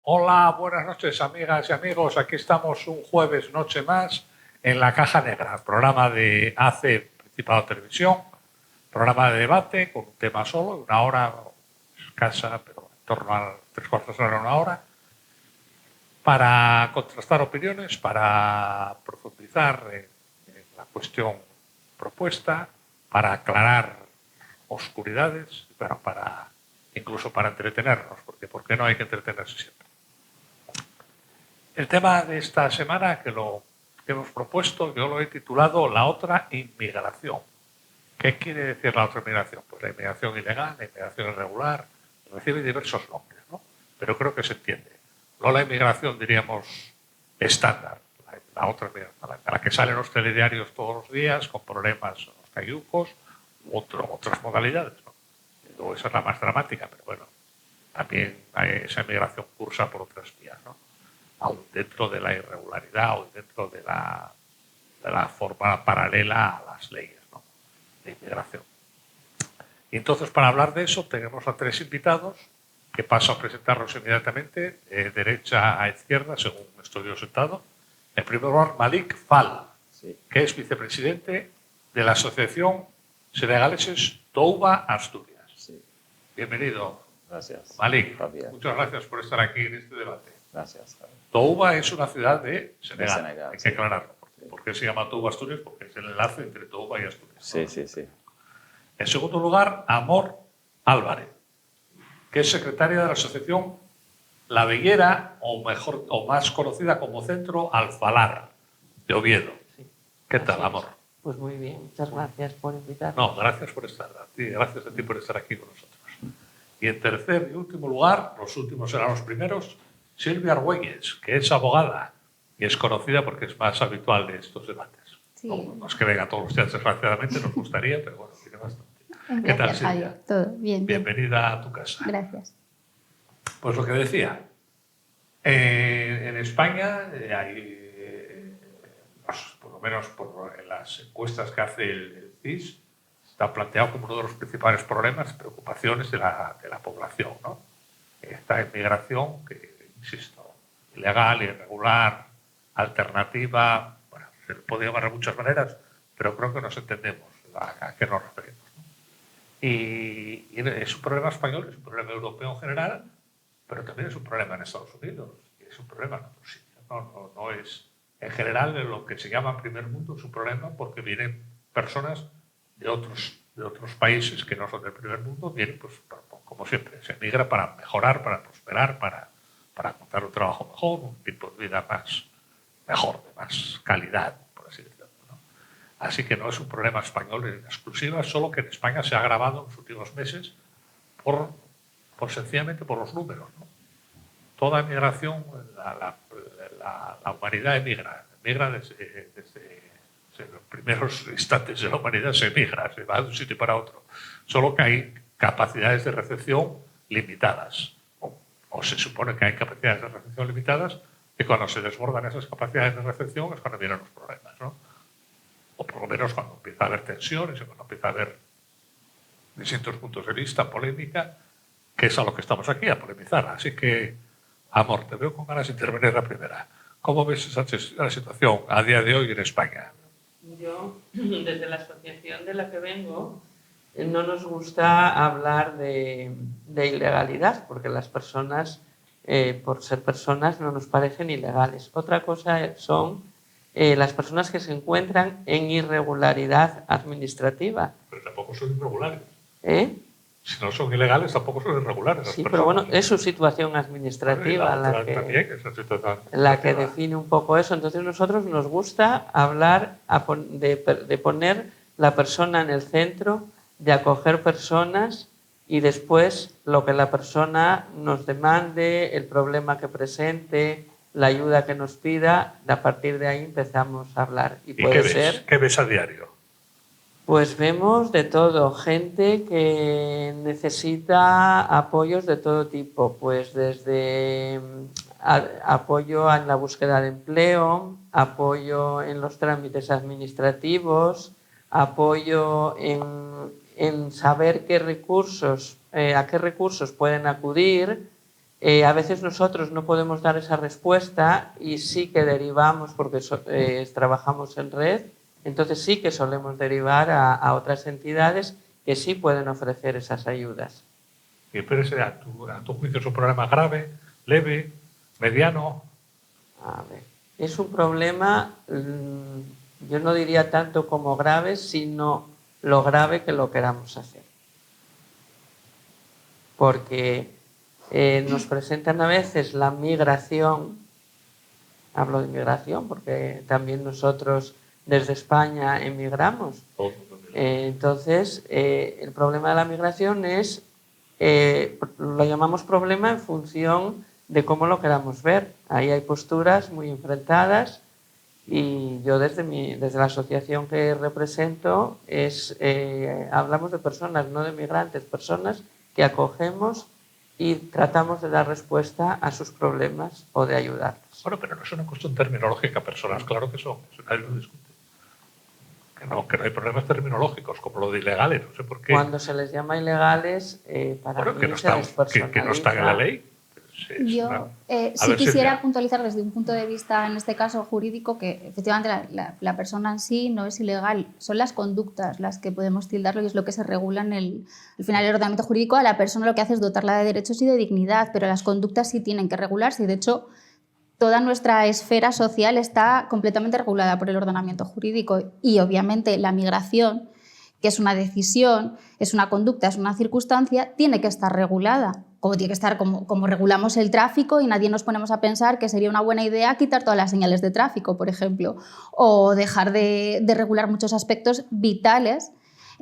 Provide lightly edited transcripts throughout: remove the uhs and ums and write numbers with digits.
Hola, buenas noches, amigas y amigos. Aquí estamos un jueves noche más en La Caja Negra, programa de ACE Principado Televisión, programa de debate con un tema solo, una hora escasa, pero en torno a 3/4 de hora, una hora, para contrastar opiniones, para profundizar en la cuestión propuesta, para aclarar oscuridades, pero incluso para entretenernos, porque ¿por qué no hay que entretenerse siempre? El tema de esta semana que hemos propuesto, yo lo he titulado La otra inmigración. ¿Qué quiere decir la otra inmigración? Pues la inmigración ilegal, la inmigración irregular, recibe diversos nombres, ¿no? Pero creo que se entiende. No la inmigración, diríamos, estándar, la otra inmigración, la que sale en los telediarios todos los días con problemas en los cayucos u otras modalidades, ¿no? Luego esa es la más dramática, pero bueno, también esa inmigración cursa por otras vías, ¿no? Aún dentro de la irregularidad o dentro de la forma paralela a las leyes, ¿no?, de inmigración. Y entonces, para hablar de eso, tenemos a tres invitados que paso a presentarlos inmediatamente, de derecha a izquierda, según estoy yo sentado. En primer lugar, Malik Fall, sí, que es vicepresidente de la Asociación Senegaleses Touba Asturias. Sí. Bienvenido. Gracias. Malik, Javier. Muchas gracias por estar aquí en este debate. Gracias, Javier. Touba es una ciudad de Senegal, hay que sí, aclararlo. ¿Por qué se llama Touba Asturias? Porque es el enlace entre Touba y Asturias. Sí, ¿no? sí, sí. En segundo lugar, Amor Álvarez, que es secretaria de la asociación La Veguera, o más conocida como Centro Alfalar, de Oviedo. Sí. ¿Qué tal, Amor? Pues muy bien, muchas gracias por invitarme. No, gracias por estar, gracias a ti por estar aquí con nosotros. Y en tercer y último lugar, los últimos serán los primeros, Silvia Argüelles, que es abogada y es conocida porque es más habitual de estos debates. Sí. No es que venga todos los días, desgraciadamente, nos gustaría, pero bueno, tiene bastante. Gracias, ¿Qué tal, Silvia? Javier. Todo bien. Bienvenida a tu casa. Gracias. Pues lo que decía, en España hay, por lo menos en las encuestas que hace el CIS, está planteado como uno de los principales problemas, preocupaciones de la población, ¿no? Esta inmigración que, insisto, ilegal, irregular, alternativa, bueno, se puede llamar de muchas maneras, pero creo que nos entendemos a qué nos referimos, ¿no? Y es un problema español, es un problema europeo en general, pero también es un problema en Estados Unidos, y es un problema en otros sitios. No es, en general, en lo que se llama primer mundo, es un problema porque vienen personas de otros países que no son del primer mundo, vienen, pues, como siempre, se emigra para mejorar, para prosperar, para encontrar un trabajo mejor, un tipo de vida mejor, de más calidad, por así decirlo, ¿no? Así que no es un problema español en exclusiva, solo que en España se ha agravado en los últimos meses sencillamente por los números, ¿no? Toda emigración, la humanidad emigra desde los primeros instantes de la humanidad se emigra, se va de un sitio para otro. Solo que hay capacidades de recepción limitadas. O se supone que hay capacidades de recepción limitadas, y cuando se desbordan esas capacidades de recepción es cuando vienen los problemas, ¿no? O por lo menos cuando empieza a haber tensiones, o cuando empieza a haber distintos puntos de vista, polémica, que es a lo que estamos aquí, a polemizar. Así que, Amor, te veo con ganas de intervenir la primera. ¿Cómo ves la situación a día de hoy en España? Yo, desde la asociación de la que vengo, no nos gusta hablar de ilegalidad, porque las personas, por ser personas, no nos parecen ilegales. Otra cosa son las personas que se encuentran en irregularidad administrativa. Pero tampoco son irregulares. ¿Eh? Si no son ilegales, tampoco son irregulares. Sí, pero bueno, es su situación administrativa la que define un poco eso. Entonces, nosotros nos gusta hablar de poner la persona en el centro, de acoger personas y después lo que la persona nos demande, el problema que presente, la ayuda que nos pida, a partir de ahí empezamos a hablar. ¿Y qué ves a diario? Pues vemos de todo, gente que necesita apoyos de todo tipo, pues desde apoyo en la búsqueda de empleo, apoyo en los trámites administrativos, apoyo en saber a qué recursos pueden acudir, A veces nosotros no podemos dar esa respuesta y sí que derivamos, porque trabajamos en red, entonces sí que solemos derivar a otras entidades que sí pueden ofrecer esas ayudas. Pero ese, a tu juicio, es un problema grave, leve, mediano. A ver, es un problema, yo no diría tanto como grave, sino lo grave que lo queramos hacer. Porque nos presentan a veces la migración, hablo de migración porque también nosotros desde España emigramos. Entonces, el problema de la migración es, lo llamamos problema en función de cómo lo queramos ver. Ahí hay posturas muy enfrentadas y yo desde la asociación que represento hablamos de personas, no de migrantes, personas que acogemos y tratamos de dar respuesta a sus problemas o de ayudarlos. Bueno, pero no es una cuestión terminológica, personas, claro que son, nadie lo discute. Que no hay problemas terminológicos, como lo de ilegales, no sé por qué. Cuando se les llama ilegales, para mí se despersonaliza. Que no están en la ley. Yo sí quisiera puntualizar desde un punto de vista, en este caso jurídico, que efectivamente la persona en sí no es ilegal, son las conductas las que podemos tildarlo y es lo que se regula en al final el ordenamiento jurídico. A la persona lo que hace es dotarla de derechos y de dignidad, pero las conductas sí tienen que regularse y de hecho toda nuestra esfera social está completamente regulada por el ordenamiento jurídico y obviamente la migración, que es una decisión, es una conducta, es una circunstancia, tiene que estar regulada. Como tiene que estar como regulamos el tráfico y nadie nos ponemos a pensar que sería una buena idea quitar todas las señales de tráfico, por ejemplo, o dejar de regular muchos aspectos vitales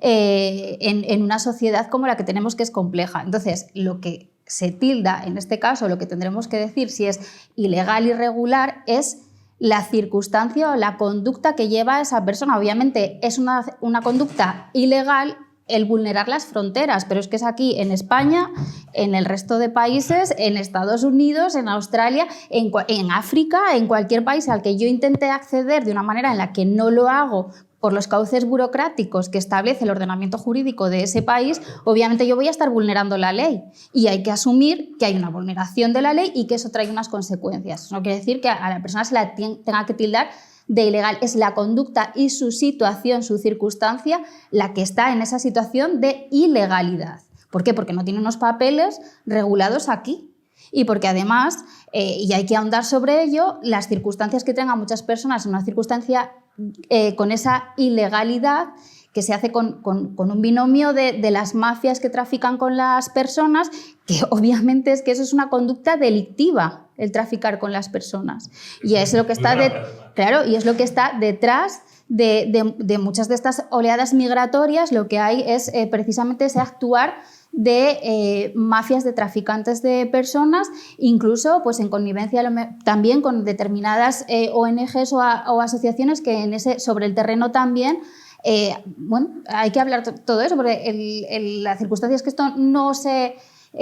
en una sociedad como la que tenemos, que es compleja. Entonces, lo que se tilda, en este caso, lo que tendremos que decir si es ilegal, irregular, es la circunstancia o la conducta que lleva a esa persona. Obviamente es una conducta ilegal el vulnerar las fronteras, pero es que es aquí en España, en el resto de países, en Estados Unidos, en Australia, en África, en cualquier país al que yo intente acceder de una manera en la que no lo hago por los cauces burocráticos que establece el ordenamiento jurídico de ese país, obviamente yo voy a estar vulnerando la ley y hay que asumir que hay una vulneración de la ley y que eso trae unas consecuencias. Eso no quiere decir que a la persona se la tenga que tildar de ilegal, es la conducta y su situación, su circunstancia, la que está en esa situación de ilegalidad. ¿Por qué? Porque no tiene unos papeles regulados aquí. Y porque además, y hay que ahondar sobre ello, las circunstancias que tengan muchas personas en una circunstancia con esa ilegalidad que se hace con un binomio de las mafias que trafican con las personas, que obviamente es que eso es una conducta delictiva, el traficar con las personas. Y es lo que está, claro, y es lo que está detrás de muchas de estas oleadas migratorias. Lo que hay es precisamente ese actuar de mafias de traficantes de personas, incluso pues, en connivencia también con determinadas ONGs o asociaciones que sobre el terreno también. Bueno, hay que hablar todo eso, porque la circunstancia es que esto no se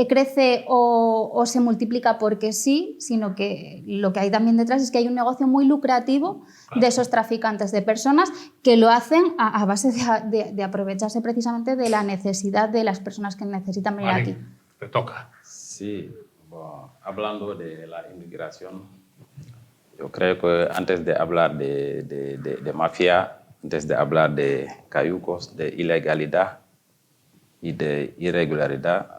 crece o se multiplica porque sí, sino que lo que hay también detrás es que hay un negocio muy lucrativo de esos traficantes de personas que lo hacen a base de aprovecharse precisamente de la necesidad de las personas que necesitan venir aquí. Te toca. Sí, bueno, hablando de la inmigración, yo creo que antes de hablar de mafia, antes de hablar de cayucos, de ilegalidad y de irregularidad,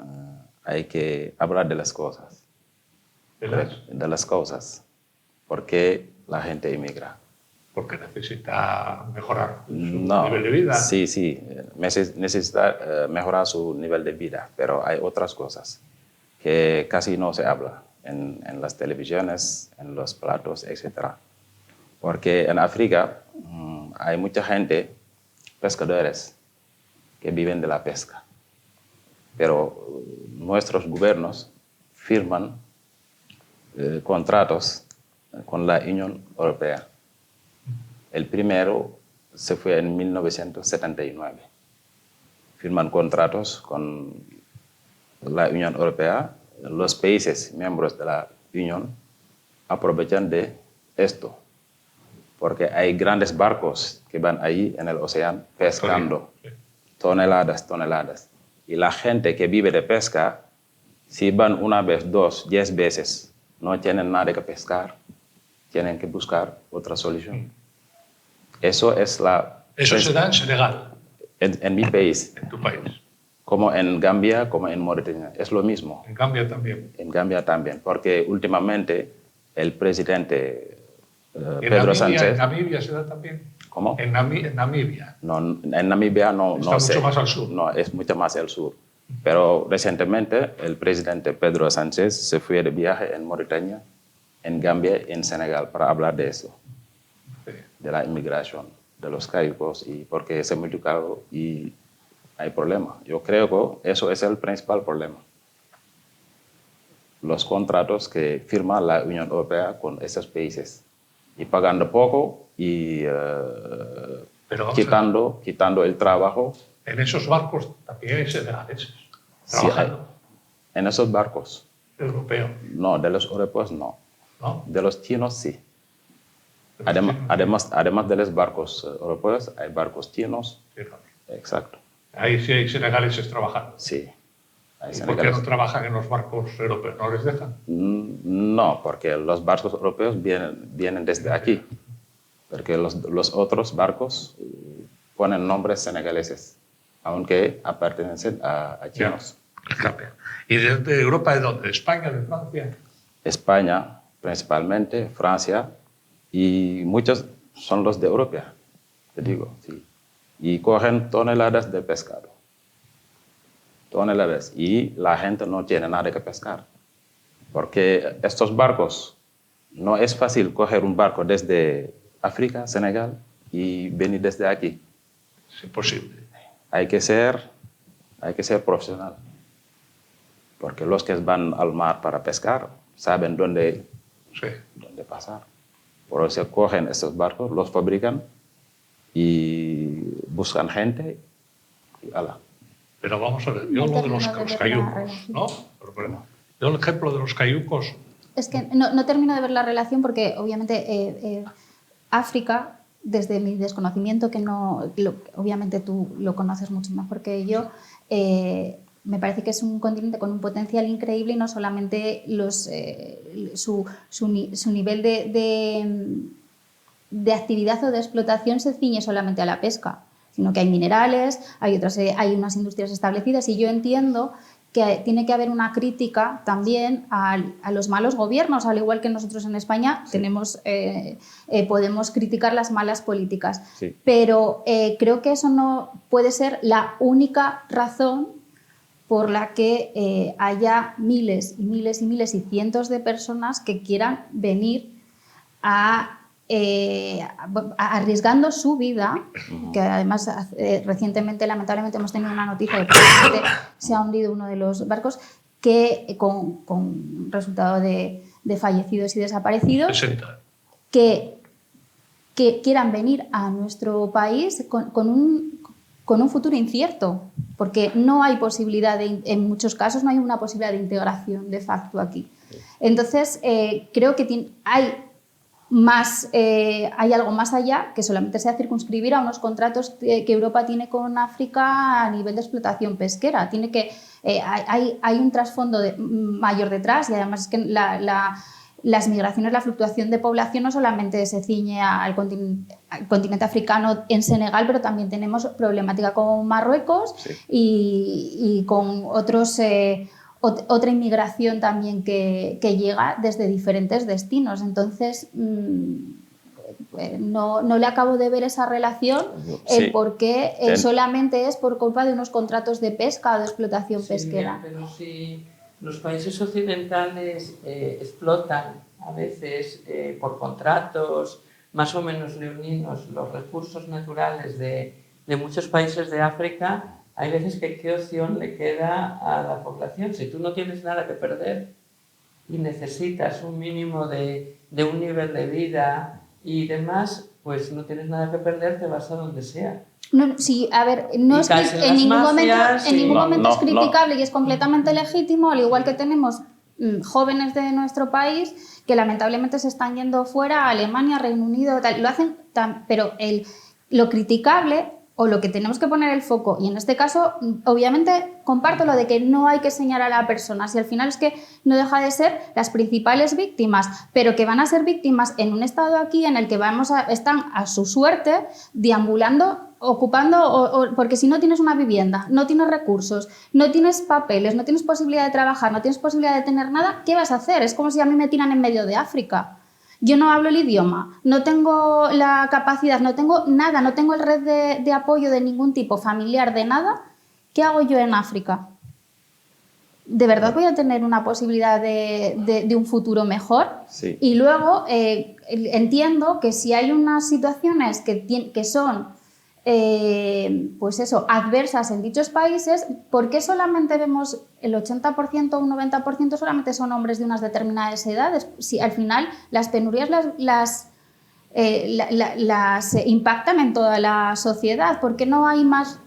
hay que hablar de las cosas. De las cosas. ¿Por qué la gente emigra? Porque necesita mejorar su nivel de vida. Sí, necesita mejorar su nivel de vida, pero hay otras cosas que casi no se habla en las televisiones, en los platos, etc. Porque en África hay mucha gente, pescadores, que viven de la pesca. Pero nuestros gobiernos firman contratos con la Unión Europea. El primero se fue en 1979. Firman contratos con la Unión Europea. Los países miembros de la Unión aprovechan de esto, porque hay grandes barcos que van ahí en el océano pescando toneladas. Y la gente que vive de pesca Si van una vez, 2, 10 veces, no tienen nada que pescar, tienen que buscar otra solución. Eso es la... Eso se da en Senegal. En mi país. En tu país. Como en Gambia, como en Mauritania. Es lo mismo. En Gambia también. En Gambia también, porque últimamente el presidente Pedro Sánchez... ¿En Namibia se da también? ¿Cómo? En Namibia. No, en Namibia no, Está no sé. mucho más al sur. No, es mucho más al sur. Pero recientemente el presidente Pedro Sánchez se fue de viaje en Mauritania, en Gambia y en Senegal para hablar de eso, Sí. de la inmigración, de los cayucos, y porque se multiplicaron y hay problema. Yo creo que eso es el principal problema. Los contratos que firma la Unión Europea con esos países y pagando poco y Pero, quitando el trabajo. En esos barcos también hay senegaleses Sí, trabajando. En esos barcos. Europeos. No, de los europeos no. ¿No? De los chinos sí. De los chinos, Además de los barcos europeos, hay barcos chinos. sí, no. Exacto. Ahí sí hay senegaleses trabajando. Sí. Hay ¿Y por qué senegaleses. no trabajan en los barcos europeos? ¿No les dejan? No, porque los barcos europeos vienen desde aquí. Porque los otros barcos ponen nombres senegaleses, aunque pertenecen a chinos. Cambia. ¿Y de Europa de dónde? ¿De España? ¿De Francia? España, principalmente, Francia, y muchos son los de Europa, te digo, sí. Y cogen toneladas de pescado. Toneladas. Y la gente no tiene nada que pescar. Porque estos barcos, no es fácil coger un barco desde África, Senegal, y venir desde aquí. Es imposible. Hay que ser profesional. Porque los que van al mar para pescar saben dónde pasar. Por eso cogen estos barcos, los fabrican y buscan gente y ala. Pero vamos a ver, yo lo de los cayucos, ¿no? Yo el ejemplo de los cayucos... Es que no termino de ver la relación porque obviamente África, desde mi desconocimiento, que no, obviamente tú lo conoces mucho mejor que yo, me parece que es un continente con un potencial increíble y no solamente su nivel de actividad o de explotación se ciñe solamente a la pesca, sino que hay minerales, hay unas industrias establecidas, y yo entiendo que tiene que haber una crítica también a los malos gobiernos, al igual que nosotros en España podemos criticar las malas políticas. Sí. Pero creo que eso no puede ser la única razón por la que haya miles y miles y miles y cientos de personas que quieran venir arriesgando su vida, que además recientemente, lamentablemente, hemos tenido una noticia de que se ha hundido uno de los barcos que, con resultado de fallecidos y desaparecidos, 60. que quieran venir a nuestro país con un futuro incierto, porque no hay posibilidad, en muchos casos, no hay una posibilidad de integración de facto aquí. Entonces, creo que hay algo más allá que solamente sea circunscribir a unos contratos que Europa tiene con África a nivel de explotación pesquera. Hay un trasfondo mayor detrás, y además es que las migraciones, la fluctuación de población no solamente se ciñe al continente africano en Senegal, pero también tenemos problemática con Marruecos, sí, y con otra inmigración también que llega desde diferentes destinos. Entonces, no le acabo de ver esa relación, el por qué solamente es por culpa de unos contratos de pesca o de explotación pesquera. Pero si los países occidentales explotan a veces por contratos más o menos leoninos los recursos naturales de muchos países de África, hay veces que qué opción le queda a la población. Si tú no tienes nada que perder y necesitas un mínimo de un nivel de vida y demás, pues no tienes nada que perder, te vas a donde sea. No, sí, a ver, no es en ningún momento es criticable y es completamente legítimo, al igual que tenemos jóvenes de nuestro país que lamentablemente se están yendo fuera, a Alemania, Reino Unido, tal, lo hacen pero lo criticable o lo que tenemos que poner el foco, y en este caso, obviamente, comparto lo de que no hay que señalar a la persona, si al final es que no deja de ser las principales víctimas, pero que van a ser víctimas en un estado aquí en el que están a su suerte, deambulando, ocupando, porque si no tienes una vivienda, no tienes recursos, no tienes papeles, no tienes posibilidad de trabajar, no tienes posibilidad de tener nada, ¿qué vas a hacer? Es como si a mí me tiran en medio de África. Yo no hablo el idioma, no tengo la capacidad, no tengo nada, no tengo el red de apoyo de ningún tipo, familiar, de nada. ¿Qué hago yo en África? ¿De verdad voy a tener una posibilidad de un futuro mejor? Sí. Y luego entiendo que si hay unas situaciones que son pues eso, adversas en dichos países, ¿por qué solamente vemos el 80% o un 90% solamente son hombres de unas determinadas edades? Si al final las penurias las impactan en toda la sociedad, ¿por qué no hay más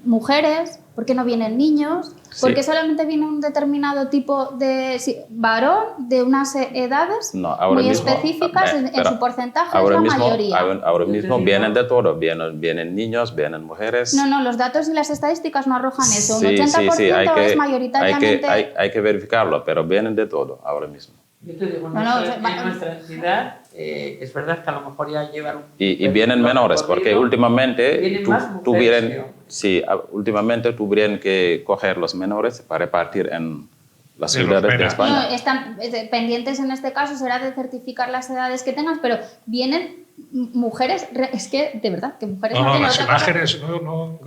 mujeres? ¿Por qué no vienen niños? ¿Por qué solamente viene un determinado tipo de varón de unas edades muy específicas en su porcentaje? Es la mayoría. Ahora mismo vienen de todo, vienen niños, vienen mujeres. No, los datos y las estadísticas no arrojan eso. Un 80% es mayoritariamente... Hay que verificarlo, pero vienen de todo ahora mismo. Yo te digo, en nuestra entidad es verdad que a lo mejor ya llevan... Y vienen menores, porque últimamente últimamente tuvieron que coger los menores para repartir en las ciudades de España. No, están pendientes en este caso, será de certificar las edades que tengas, pero vienen mujeres, es que de verdad, que mujeres no las imágenes no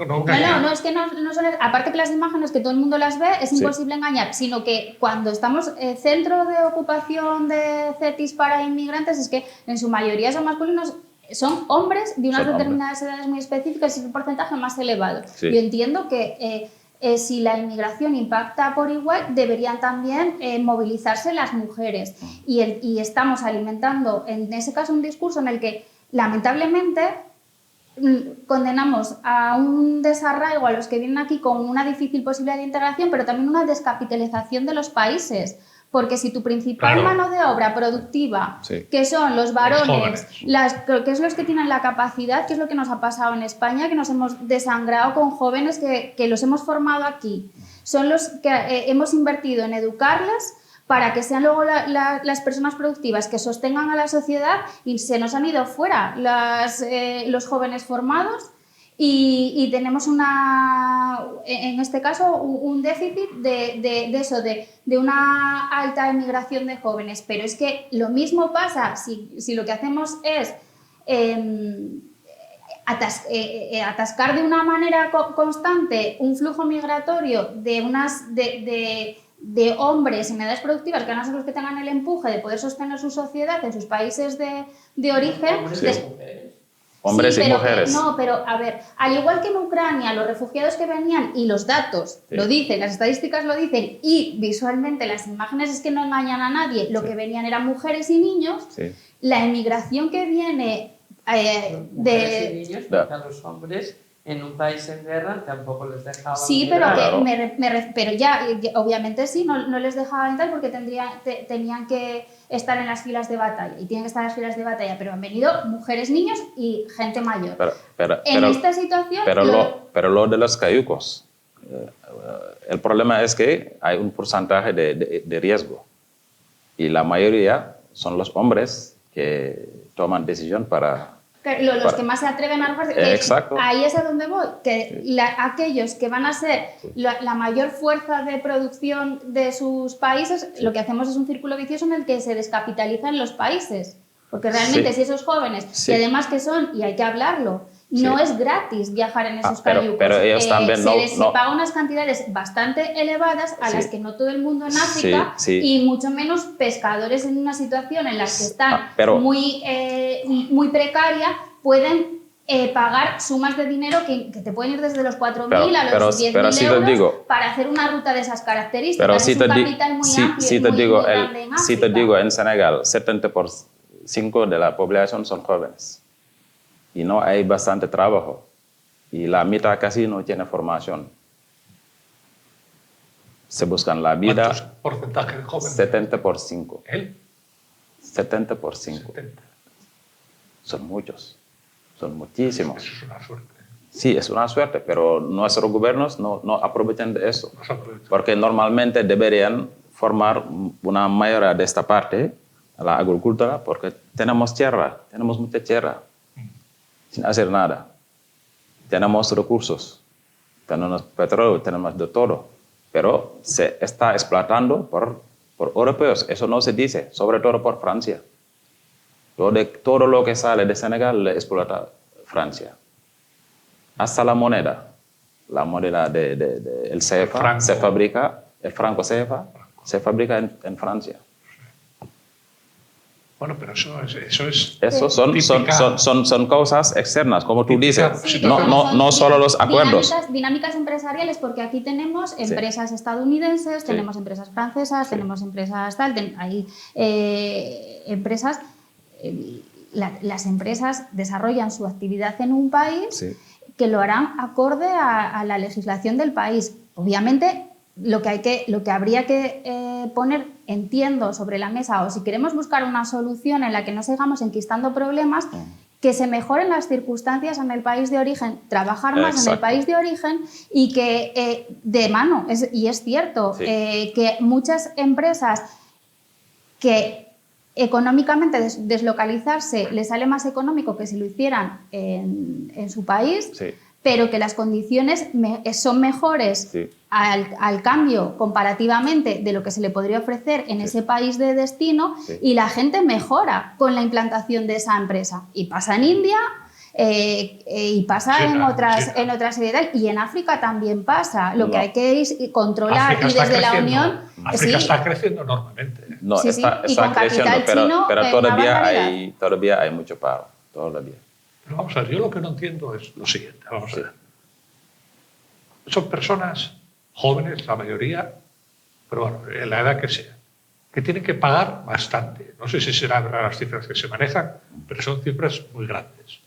es que no son, aparte que las imágenes que todo el mundo las ve, es imposible engañar, sino que cuando estamos centro de ocupación de CETIS para inmigrantes, es que en su mayoría son masculinos, son hombres de unas determinadas edades muy específicas y es un porcentaje más elevado. Sí. Yo entiendo que si la inmigración impacta por igual, deberían también movilizarse las mujeres. Y estamos alimentando, en ese caso, un discurso en el que, lamentablemente, condenamos a un desarraigo a los que vienen aquí con una difícil posibilidad de integración, pero también una descapitalización de los países. Porque si tu principal mano de obra productiva, que son los varones, que es los que tienen la capacidad, que es lo que nos ha pasado en España, que nos hemos desangrado con jóvenes que los hemos formado aquí, son los que hemos invertido en educarles para que sean luego las personas productivas que sostengan a la sociedad, y se nos han ido fuera los jóvenes formados. Y tenemos en este caso un déficit de una alta emigración de jóvenes, pero es que lo mismo pasa si lo que hacemos es atascar de una manera constante un flujo migratorio de hombres en edades productivas, que van a ser los que tengan el empuje de poder sostener su sociedad en sus países de origen. Hombres y mujeres. No, pero a ver, al igual que en Ucrania, los refugiados que venían, y los datos lo dicen, las estadísticas lo dicen, y visualmente las imágenes es que no engañan a nadie, lo que venían eran mujeres y niños, la emigración que viene mujeres y niños, porque a los hombres en un país en guerra tampoco les dejaban. Sí, pero, pero ya, obviamente sí, no les dejaban entrar porque tenían que estar en las filas de batalla, y tienen que estar en las filas de batalla, pero han venido mujeres, niños y gente mayor. Esta situación... Pero lo de los cayucos, el problema es que hay un porcentaje de riesgo, y la mayoría son los hombres que toman decisión para... Los que más se atreven a arrojarse. Exacto. Ahí es a donde voy, que aquellos que van a ser la mayor fuerza de producción de sus países, lo que hacemos es un círculo vicioso en el que se descapitalizan los países. Porque realmente si esos jóvenes, y además que son, y hay que hablarlo, no es gratis viajar en esos cayucos. Pero ellos también se paga unas cantidades bastante elevadas a las que no todo el mundo en África, y mucho menos pescadores en una situación en la que están muy precaria, pueden pagar sumas de dinero que te pueden ir desde los 4.000 a los 10.000 euros para hacer una ruta de esas características. Pero es un capital muy amplio, grande en África. Si te digo, en Senegal, 70% de la población son jóvenes. Y no hay bastante trabajo. Y la mitad casi no tiene formación. Se buscan la vida. ¿Cuántos porcentaje de jóvenes? 70%. ¿Él? 70%. 70. Son muchos. Son muchísimos. Eso es una suerte. Sí, es una suerte, pero nuestros gobiernos no aprovechan de eso. Porque normalmente deberían formar una mayoría de esta parte a la agricultura porque tenemos tierra, tenemos mucha tierra, sin hacer nada. Tenemos recursos, tenemos petróleo, tenemos de todo, pero se está explotando por europeos. Eso no se dice, sobre todo por Francia. Todo lo que sale de Senegal le explota Francia. Hasta la moneda del CFA se fabrica, el franco CFA se fabrica en Francia. Bueno, pero eso son cosas externas, como tú dices, sí, no solo los acuerdos. Dinámicas empresariales, porque aquí tenemos empresas estadounidenses, tenemos empresas francesas, tenemos empresas tal, hay empresas, las empresas desarrollan su actividad en un país que lo harán acorde a la legislación del país. Obviamente, lo que habría que poner, entiendo, sobre la mesa, o si queremos buscar una solución en la que no sigamos enquistando problemas, que se mejoren las circunstancias en el país de origen, trabajar más en el país de origen y que de mano, y es cierto, que muchas empresas que económicamente deslocalizarse les sale más económico que si lo hicieran en su país, pero que las condiciones son mejores al cambio comparativamente de lo que se le podría ofrecer en ese país de destino, y la gente mejora con la implantación de esa empresa. Y pasa en India y pasa en otras serie de tal, y en África también pasa. Lo que hay que es controlar y desde la Unión... África está creciendo enormemente. No, está creciendo, pero todavía hay mucho paro. Todavía. Pero vamos a ver, yo lo que no entiendo es lo siguiente. Vamos a ver. Son personas jóvenes, la mayoría, pero bueno, en la edad que sea, que tienen que pagar bastante. No sé si serán verdad las cifras que se manejan, pero son cifras muy grandes.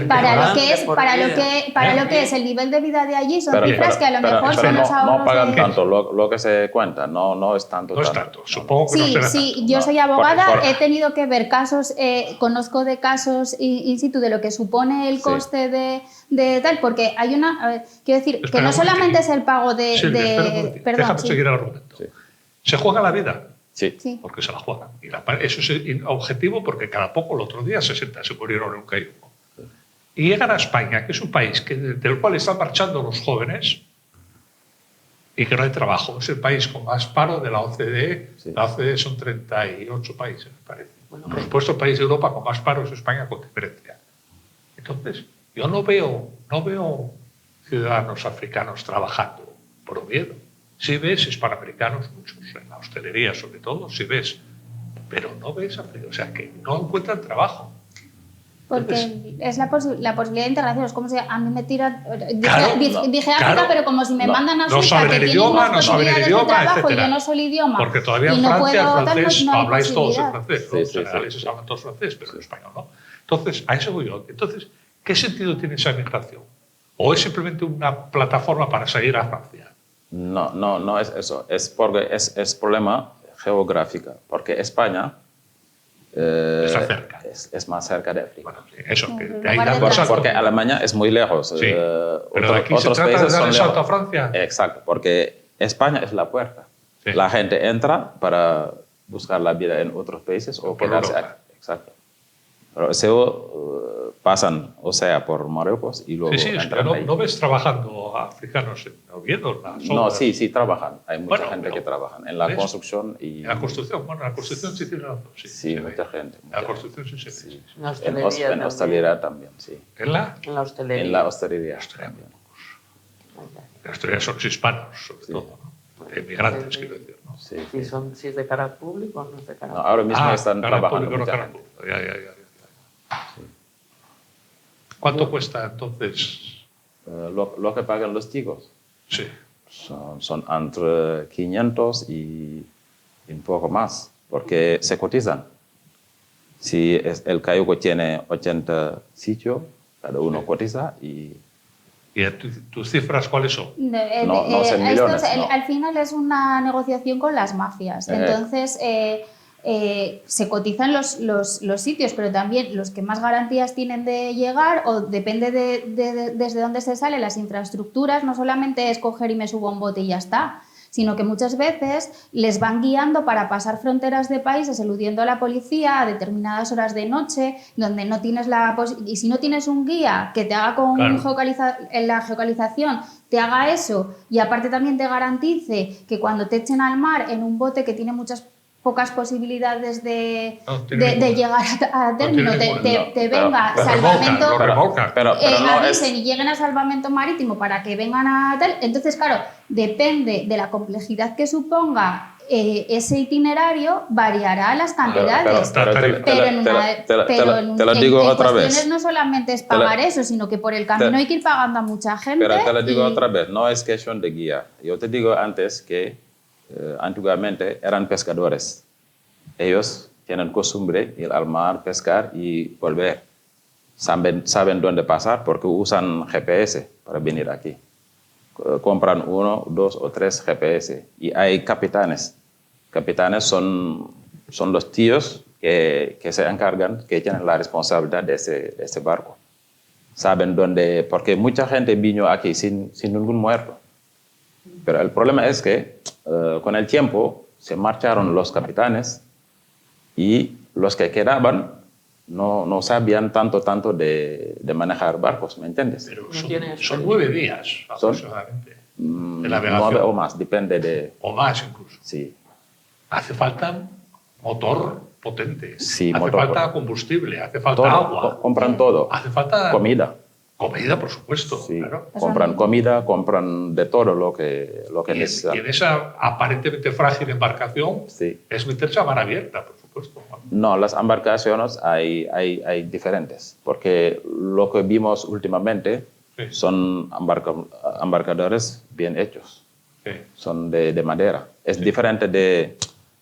Para lo que es el nivel de vida de allí, son cifras que a lo mejor son los ahorros. No pagan tanto, lo que se cuenta, no es tanto. No es tanto, supongo que no será tanto. Sí, yo soy abogada, he tenido que ver casos, conozco de casos in situ de lo que supone el coste de tal, porque hay una... A ver, quiero decir, que no solamente es el pago de... Déjame seguir el argumento. Se juega la vida. Sí. Porque se la juegan. Eso es objetivo, porque cada poco, el otro día 60 se murieron en un cayuco. Y llegan a España, que es un país del cual están marchando los jóvenes y que no hay trabajo. Es el país con más paro de la OCDE. La OCDE son 38 países, me parece. Por supuesto, el país de Europa con más paro es España, con diferencia. Entonces, yo no veo ciudadanos africanos trabajando por miedo. Sí ves hispanoamericanos, muchos, en la hostelería sobre todo, sí ves, pero no ves, o sea, que no encuentran trabajo. Porque es la posibilidad de integración, es como si a mí me tiran... Dije África, claro, pero como si me mandan a no Suiza, que tienen unas posibilidades de trabajo, etcétera. Y yo no sé el idioma. Porque todavía en Francia el francés habláis todos el francés, los senegaleses hablan todos francés, pero el español no. Entonces, a eso voy yo. Entonces, ¿qué sentido tiene esa migración? ¿O es simplemente una plataforma para salir a Francia? No es eso. Es porque es problema geográfico. Porque España está cerca. Es más cerca de África. Bueno, eso, que de ahí porque Alemania es muy lejos. Sí, pero de aquí otros se trata de dar el salto a Francia. Exacto, porque España es la puerta. Sí. La gente entra para buscar la vida en otros países o quedarse aquí. Exacto. Pero eso pasan, o sea, por Marruecos y luego ¿No ves trabajando a africanos en Oviedo? No, sí trabajan. Hay mucha gente que trabaja en la construcción. En la construcción, bueno, en la construcción sí tiene razón. Sí, mucha gente. En la construcción sí se ve. En la hostelería también, sí. ¿En la? En la hostelería. En la hostelería también. La hostelería son hispanos, sobre todo, ¿no? De inmigrantes, quiero decir, ¿no? Sí. Si es de cara al público o no es de cara al público. Ahora mismo están trabajando mucha gente. Sí. ¿Cuánto cuesta entonces? Lo que pagan los chicos. Sí. Son entre 500 y un poco más, porque se cotizan. Si el cayuco tiene 80 sitios, cada uno cotiza y... ¿Y tus cifras cuáles son? No son millones. Al final es una negociación con las mafias. Entonces... se cotizan los sitios, pero también los que más garantías tienen de llegar, o depende desde dónde se sale, las infraestructuras, no solamente es coger y me subo a un bote y ya está, sino que muchas veces les van guiando para pasar fronteras de países eludiendo a la policía a determinadas horas de noche, donde no tienes y si no tienes un guía que te haga con en la geocalización, te haga eso, y aparte también te garantice que cuando te echen al mar en un bote que tiene pocas posibilidades de llegar a término, te venga salvamento, avisen y lleguen a salvamento marítimo para que vengan a tal. Entonces, claro, depende de la complejidad que suponga ese itinerario, variará las cantidades. Pero en cuestiones no solamente es pagar eso, sino que por el camino hay que ir pagando a mucha gente. Pero te lo digo otra vez, no es cuestión de guía. Yo te digo antes que antiguamente eran pescadores. Ellos tienen costumbre ir al mar, pescar y volver. Saben dónde pasar porque usan GPS para venir aquí. Compran 1, 2 o 3 GPS. Y hay capitanes. Capitanes son los tíos que se encargan, que tienen la responsabilidad de ese barco. Saben dónde, porque mucha gente vino aquí sin ningún muerto. Pero el problema es que con el tiempo se marcharon los capitanes y los que quedaban no sabían tanto de manejar barcos, ¿me entiendes? Pero son 9 días aproximadamente de navegación. 9 o más, depende de... O más incluso. Sí. Hace falta motor potente, sí, hace falta combustible, hace falta agua. Compran todo. Hace falta... Comida. Comida, por supuesto. Sí, claro. compran comida, compran de todo lo que necesitan. Y en esa aparentemente frágil embarcación es meterse a mar abierta, por supuesto. No, las embarcaciones hay diferentes, porque lo que vimos últimamente son embarcadores bien hechos, son de madera. Es diferente de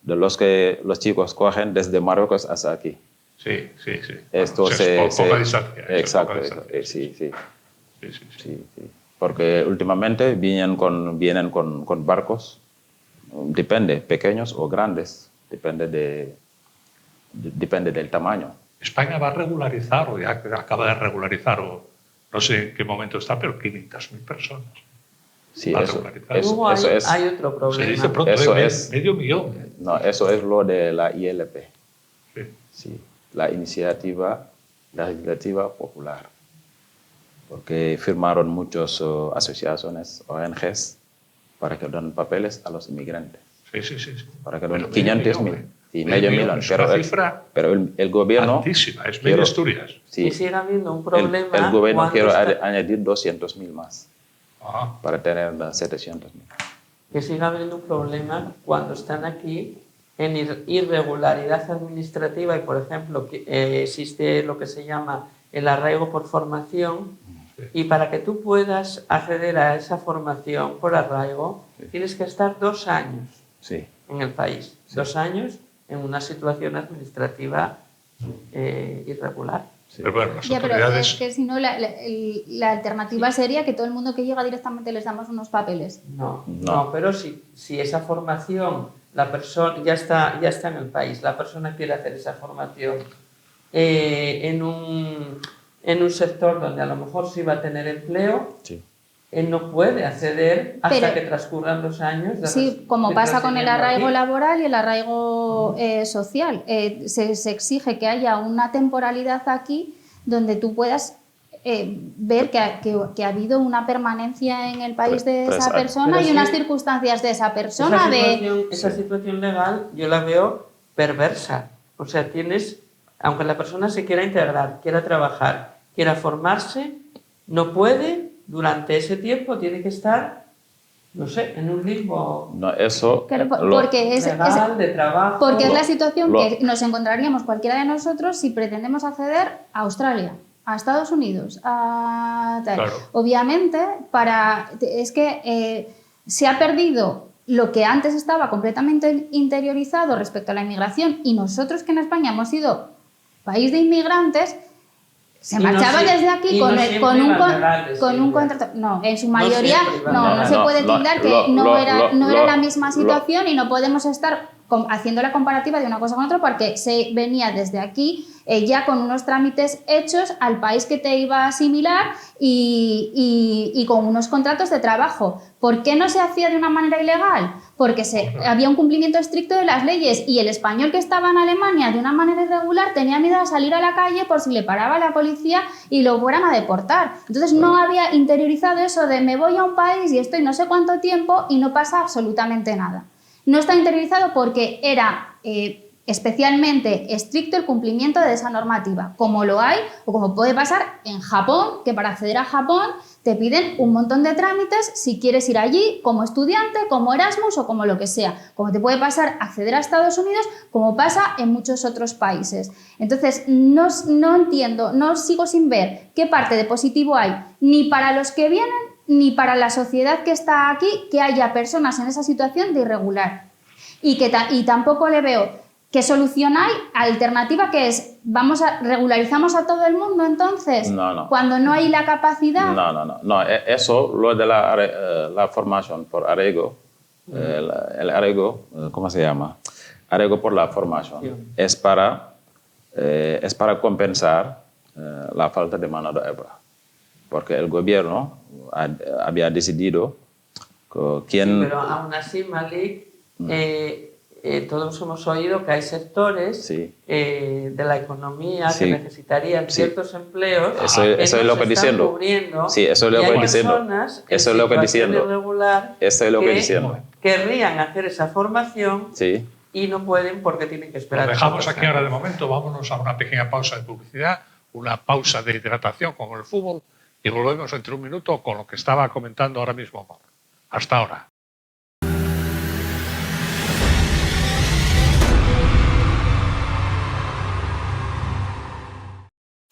los que los chicos cogen desde Marruecos hasta aquí. Sí. Esto poca distancia. Exacto, sí. Porque últimamente vienen con barcos, depende, pequeños o grandes, depende del tamaño. España va a regularizar, o ya acaba de regularizar, o no sé en qué momento está, pero 500.000 personas. Sí, eso es. Hay otro problema. Se dice pronto, eso medio millón. No, eso es lo de la ILP. Sí. La Iniciativa Legislativa Popular, porque firmaron muchas asociaciones, ONGs, para que den papeles a los inmigrantes. Sí. Para que den 500.000. Sí, medio millón. Pero el gobierno... Altísima, es medio Asturias. Sí, y sigue habiendo un problema... El gobierno quiere añadir 200.000 más para tener 700.000. Que sigue habiendo un problema cuando están aquí en irregularidad administrativa y, por ejemplo, existe lo que se llama el arraigo por formación y para que tú puedas acceder a esa formación por arraigo tienes que estar 2 años en el país, 2 años en una situación administrativa irregular. Pero bueno, las pero autoridades... es que si no, la alternativa sería que todo el mundo que llega directamente les damos unos papeles. No, pero si esa formación... La persona ya está en el país, la persona quiere hacer esa formación en un sector donde a lo mejor sí va a tener empleo, él no puede acceder hasta que transcurran 2 años. Sí, como pasa con el arraigo laboral y el arraigo social. Se exige que haya una temporalidad aquí donde tú puedas ver que ha habido una permanencia en el país de esa persona y unas circunstancias de esa persona. Esa situación legal yo la veo perversa. O sea, aunque la persona se quiera integrar, quiera trabajar, quiera formarse, no puede, durante ese tiempo tiene que estar, no sé, en un limbo legal, de trabajo. Porque es la situación que nos encontraríamos cualquiera de nosotros si pretendemos acceder a Australia, a Estados Unidos, a tal. Claro. Obviamente, es que se ha perdido lo que antes estaba completamente interiorizado respecto a la inmigración y nosotros que en España hemos sido país de inmigrantes, Se marchaba desde aquí con un contrato. No, en su mayoría no se puede tildar que no era la misma situación y no podemos estar haciendo la comparativa de una cosa con otra porque se venía desde aquí ya con unos trámites hechos al país que te iba a asimilar y con unos contratos de trabajo. ¿Por qué no se hacía de una manera ilegal? Porque había un cumplimiento estricto de las leyes y el español que estaba en Alemania de una manera irregular tenía miedo a salir a la calle por si le paraba la policía y lo fueran a deportar. Entonces no había interiorizado eso de me voy a un país y estoy no sé cuánto tiempo y no pasa absolutamente nada. No está interiorizado porque era especialmente estricto el cumplimiento de esa normativa, como lo hay o como puede pasar en Japón, que para acceder a Japón te piden un montón de trámites si quieres ir allí como estudiante, como Erasmus o como lo que sea, como te puede pasar acceder a Estados Unidos, como pasa en muchos otros países. Entonces, no entiendo, no sigo sin ver qué parte de positivo hay ni para los que vienen ni para la sociedad que está aquí que haya personas en esa situación de irregular. Y tampoco le veo qué solución hay, alternativa que es, ¿regularizamos a todo el mundo entonces? No. Cuando no hay la capacidad. No, eso, lo de la formación por arraigo, el arraigo, ¿cómo se llama? Arraigo por la formación, sí. es para compensar la falta de mano de obra. Porque el gobierno había decidido que Sí, pero aún así, Malik, todos hemos oído que hay sectores de la economía que necesitarían ciertos empleos eso es lo que diciendo. Cubriendo, sí, eso es lo que diciendo. Eso es lo que diciendo. Eso es lo que diciendo. Querrían hacer esa formación y no pueden porque tienen que esperar. Lo dejamos aquí ahora de momento, vámonos a una pequeña pausa de publicidad, una pausa de hidratación con el fútbol y volvemos entre un minuto con lo que estaba comentando ahora mismo. Hasta ahora.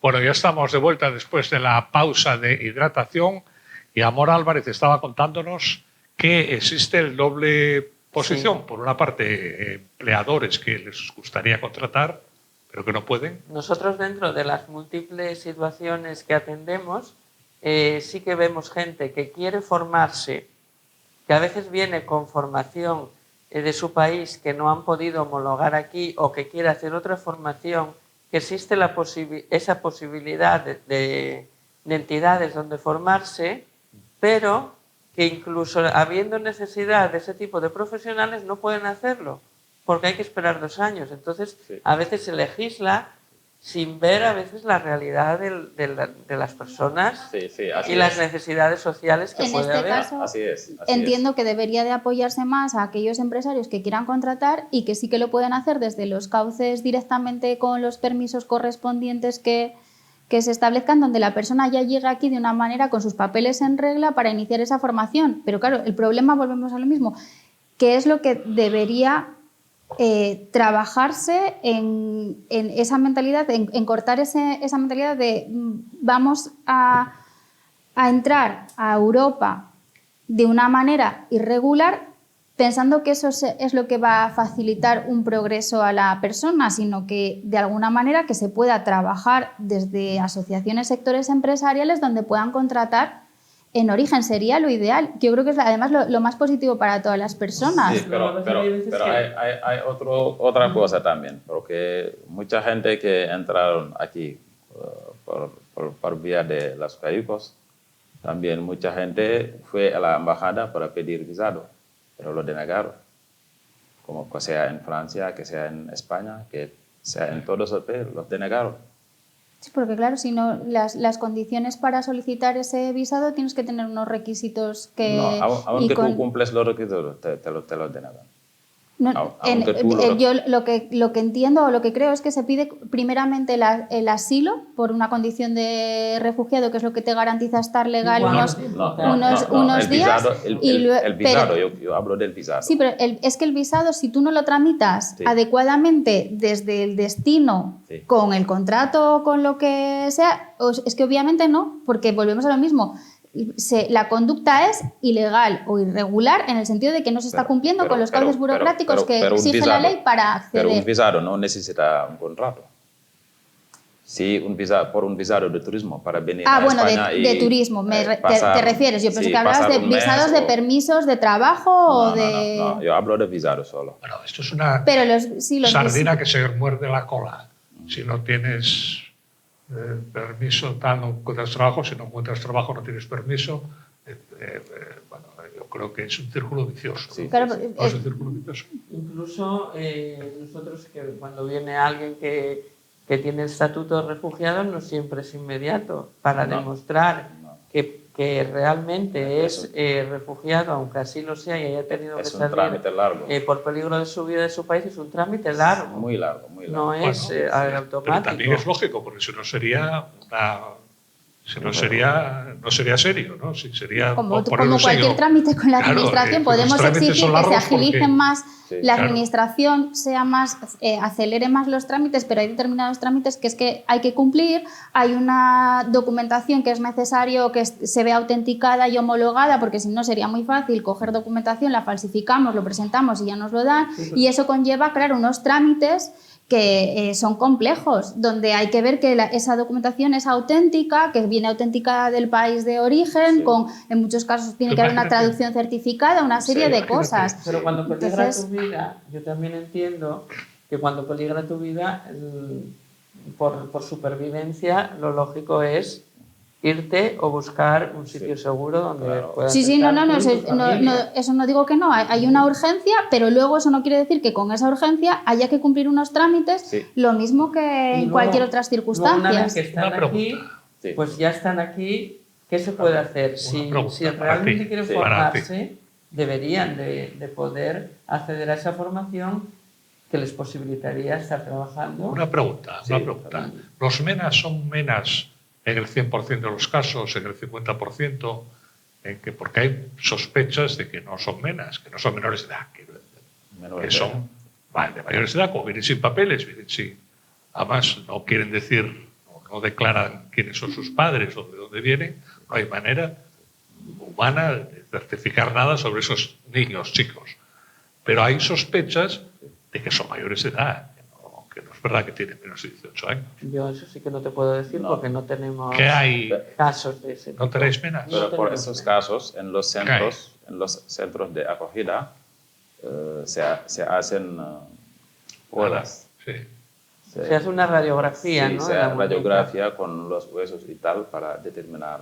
Bueno, ya estamos de vuelta después de la pausa de hidratación y Amor Álvarez estaba contándonos que existe el doble posición. Por una parte, empleadores que les gustaría contratar, pero que no pueden. Nosotros dentro de las múltiples situaciones que atendemos, sí que vemos gente que quiere formarse, que a veces viene con formación de su país que no han podido homologar aquí o que quiere hacer otra formación, que existe esa posibilidad de entidades donde formarse, pero que incluso habiendo necesidad de ese tipo de profesionales no pueden hacerlo, porque hay que esperar 2 años. Entonces, a veces se legisla sin ver a veces la realidad de las personas y las necesidades sociales que puede haber. En este caso, entiendo que debería de apoyarse más a aquellos empresarios que quieran contratar y que sí que lo pueden hacer desde los cauces directamente con los permisos correspondientes que se establezcan, donde la persona ya llega aquí de una manera con sus papeles en regla para iniciar esa formación. Pero claro, el problema, volvemos a lo mismo, que es lo que debería trabajarse en esa mentalidad, en cortar esa mentalidad de vamos a entrar a Europa de una manera irregular pensando que eso es lo que va a facilitar un progreso a la persona, sino que de alguna manera que se pueda trabajar desde asociaciones, sectores empresariales donde puedan contratar en origen. Sería lo ideal. Yo creo que es además lo más positivo para todas las personas. Sí, pero hay otra cosa también, porque mucha gente que entraron aquí por vía de los CAICOS, también mucha gente fue a la embajada para pedir visado, pero lo denegaron. Como que sea en Francia, que sea en España, que sea en todos los países, los denegaron. Sí, porque claro, si no, las condiciones para solicitar ese visado tienes que tener unos requisitos que... No, aunque tú cumples los requisitos, te lo denegan. No, yo lo que entiendo o lo que creo es que se pide primeramente el asilo por una condición de refugiado, que es lo que te garantiza estar legal unos días. El visado, yo hablo del visado. Sí, pero es que el visado, si tú no lo tramitas adecuadamente desde el destino, con el contrato o con lo que sea, es que obviamente no, porque volvemos a lo mismo. La conducta es ilegal o irregular en el sentido de que no se está cumpliendo con los cauces burocráticos que exige la ley para acceder. Pero un visado no necesita un contrato. Sí, por un visado de turismo para venir a España. De turismo, te refieres. Yo pensé que hablabas de visados de permisos de trabajo o de... No, yo hablo de visados solo. Bueno, esto es una sardina que se muerde la cola. Si no tienes permiso, tal, no encuentras trabajo. Si no encuentras trabajo, no tienes permiso. Bueno, yo creo que es un círculo vicioso. Sí, claro, es un círculo vicioso. Incluso nosotros, que cuando viene alguien que tiene el estatuto de refugiado, no siempre es inmediato, para demostrar que realmente es refugiado, aunque así lo sea y haya tenido que salir trámite largo. Por peligro de su vida de su país, es un trámite largo. Muy largo. No es automático. Pero también es lógico, porque si no sería no sería serio, ¿no? Si sería como cualquier trámite con la administración, podemos exigir que se agilicen más, la administración sea más, acelere más los trámites, pero hay determinados trámites que es que hay que cumplir, hay una documentación que es necesario que se vea autenticada y homologada, porque si no sería muy fácil coger documentación, la falsificamos, lo presentamos y ya nos lo dan, y eso conlleva, claro, unos trámites que son complejos, donde hay que ver que esa documentación es auténtica, que viene auténtica del país de origen, en muchos casos tiene que haber una traducción certificada, una serie de cosas. Pero cuando peligra tu vida, yo también entiendo que cuando peligra tu vida, por supervivencia, lo lógico es irte o buscar un sitio seguro donde puedas eso no digo que no, hay una urgencia, pero luego eso no quiere decir que con esa urgencia haya que cumplir unos trámites, lo mismo que en cualquier otras circunstancias. Una vez que están aquí, pues ya están aquí, ¿qué se puede hacer? Si realmente quieren formarse, deberían de poder acceder a esa formación que les posibilitaría estar trabajando. Una pregunta. ¿Los MENAs son MENAs en el 100% de los casos, en el 50%, porque hay sospechas de que no son MENAs, que no son menores de edad, que son de mayores de edad, como vienen sin papeles, vienen sin... Además, no quieren decir, no declaran quiénes son sus padres o de dónde vienen, no hay manera humana de certificar nada sobre esos niños, chicos. Pero hay sospechas de que son mayores de edad, que no es verdad que tienen menos de 18 años. Yo eso sí que no te puedo decir porque no tenemos casos de ese tipo. ¿No tenéis menas? Pero por esos casos, en los centros de acogida se hacen pruebas. Se hace una radiografía, ¿no? Se hace radiografía con los huesos y tal para determinar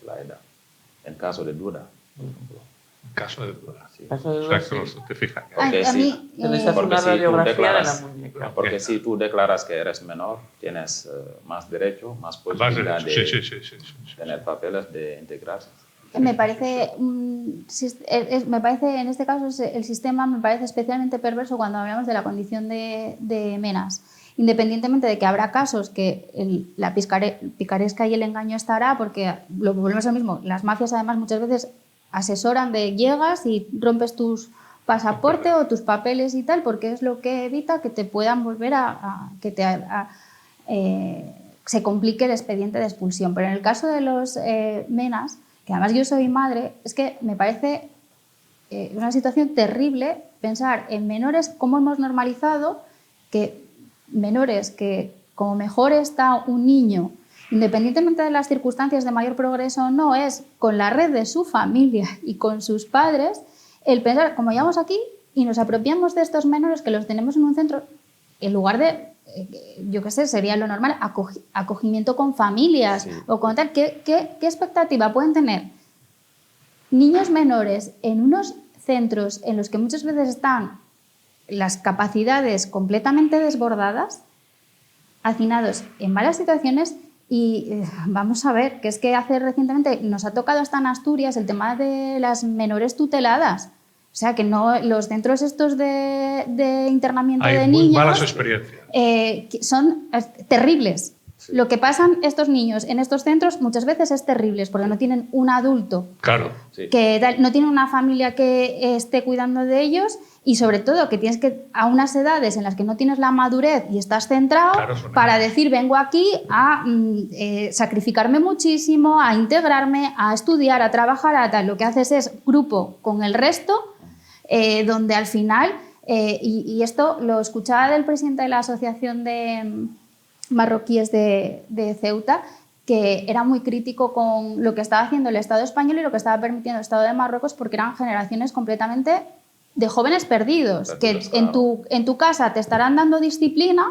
la edad, en caso de duda, por ejemplo. En caso de duda. Sí. O sea, que los certifican. Porque si tú declaras que eres menor, tienes más derecho, más posibilidad de tener papeles de integrarse. Me parece en este caso el sistema me parece especialmente perverso cuando hablamos de la condición de menas. Independientemente de que habrá casos que la picaresca y el engaño estará, porque lo volvemos a lo mismo, las mafias además muchas veces asesoran de llegas y rompes tus pasaporte o tus papeles y tal, porque es lo que evita que te puedan volver se complique el expediente de expulsión. Pero en el caso de los menas, que además yo soy madre, es que me parece una situación terrible pensar en menores, cómo hemos normalizado que menores que como mejor está un niño, independientemente de las circunstancias de mayor progreso o no, es con la red de su familia y con sus padres, el pensar, como llegamos aquí y nos apropiamos de estos menores que los tenemos en un centro, en lugar de, yo qué sé, sería lo normal, acogimiento con familias o con tal, ¿qué expectativa pueden tener niños menores en unos centros en los que muchas veces están las capacidades completamente desbordadas, hacinados en malas situaciones? Y vamos a ver, que es que hace recientemente nos ha tocado hasta en Asturias el tema de las menores tuteladas. O sea, que no los centros estos de internamiento de niños... Hay muy malas experiencias. Son terribles. Sí. Lo que pasan estos niños en estos centros muchas veces es terrible, porque no tienen un adulto, que no tienen una familia que esté cuidando de ellos, y sobre todo que tienes que, a unas edades en las que no tienes la madurez y estás centrado para decir, vengo aquí a sacrificarme muchísimo, a integrarme, a estudiar, a trabajar, a tal. Lo que haces es grupo con el resto, donde al final, y esto lo escuchaba del presidente de la Asociación de marroquíes de Ceuta, que era muy crítico con lo que estaba haciendo el Estado español y lo que estaba permitiendo el Estado de Marruecos, porque eran generaciones completamente de jóvenes perdidos, que en tu casa te estarán dando disciplina,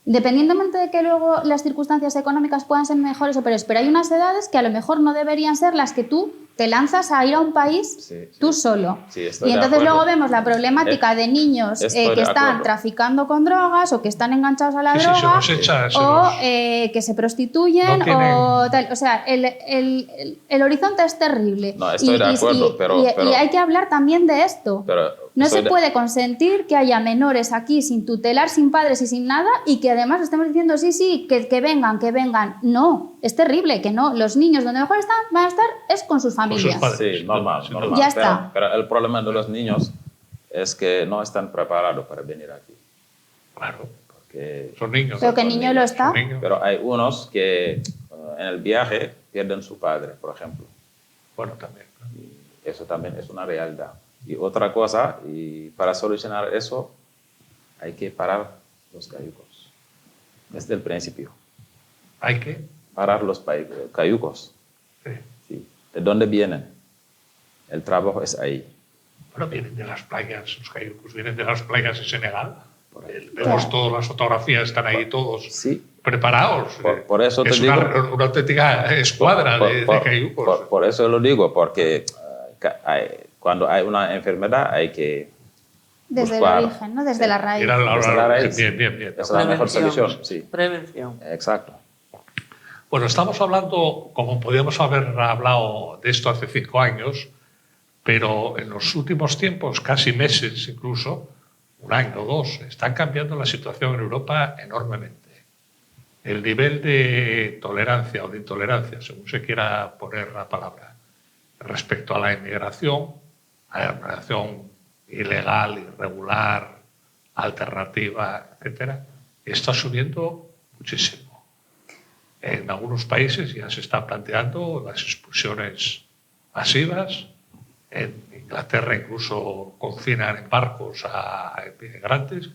independientemente de que luego las circunstancias económicas puedan ser mejores o peores, pero hay unas edades que a lo mejor no deberían ser las que tú te lanzas a ir a un país tú solo. Y entonces luego vemos la problemática de niños que están traficando con drogas o que están enganchados a la droga o que se prostituyen o tal. O sea, el horizonte es terrible. No, estoy de acuerdo, pero hay que hablar también de esto. No se puede consentir que haya menores aquí sin tutelar, sin padres y sin nada, y que además estemos diciendo que vengan. No, es terrible que no. Los niños donde mejor van a estar es con sus familias. Sí, normal. Ya está. Pero el problema de los niños es que no están preparados para venir aquí. Claro. Porque son niños. Pero que el niño lo está. Pero hay unos que en el viaje pierden su padre, por ejemplo. Bueno, también. Y eso también es una realidad. Y otra cosa, y para solucionar eso, hay que parar los cayucos. Desde el principio. ¿Hay que? Parar los cayucos. Sí. ¿De dónde vienen? El trabajo es ahí. Bueno, vienen de las playas, los cayucos vienen de las playas de Senegal. Vemos todas las fotografías, están ahí todos preparados. Por eso te digo, una auténtica escuadra de cayucos. Por eso lo digo, porque cuando hay una enfermedad hay que desde el origen, ¿no? Desde la raíz. Desde la raíz. Bien. Es la mejor solución. Sí. Prevención. Exacto. Bueno, estamos hablando, como podíamos haber hablado de esto hace 5 años, pero en los últimos tiempos, casi meses incluso, 1 año o 2, están cambiando la situación en Europa enormemente. El nivel de tolerancia o de intolerancia, según se quiera poner la palabra, respecto a la inmigración ilegal, irregular, alternativa, etcétera, está subiendo muchísimo. En algunos países ya se están planteando las expulsiones masivas. En Inglaterra incluso confinan en barcos a inmigrantes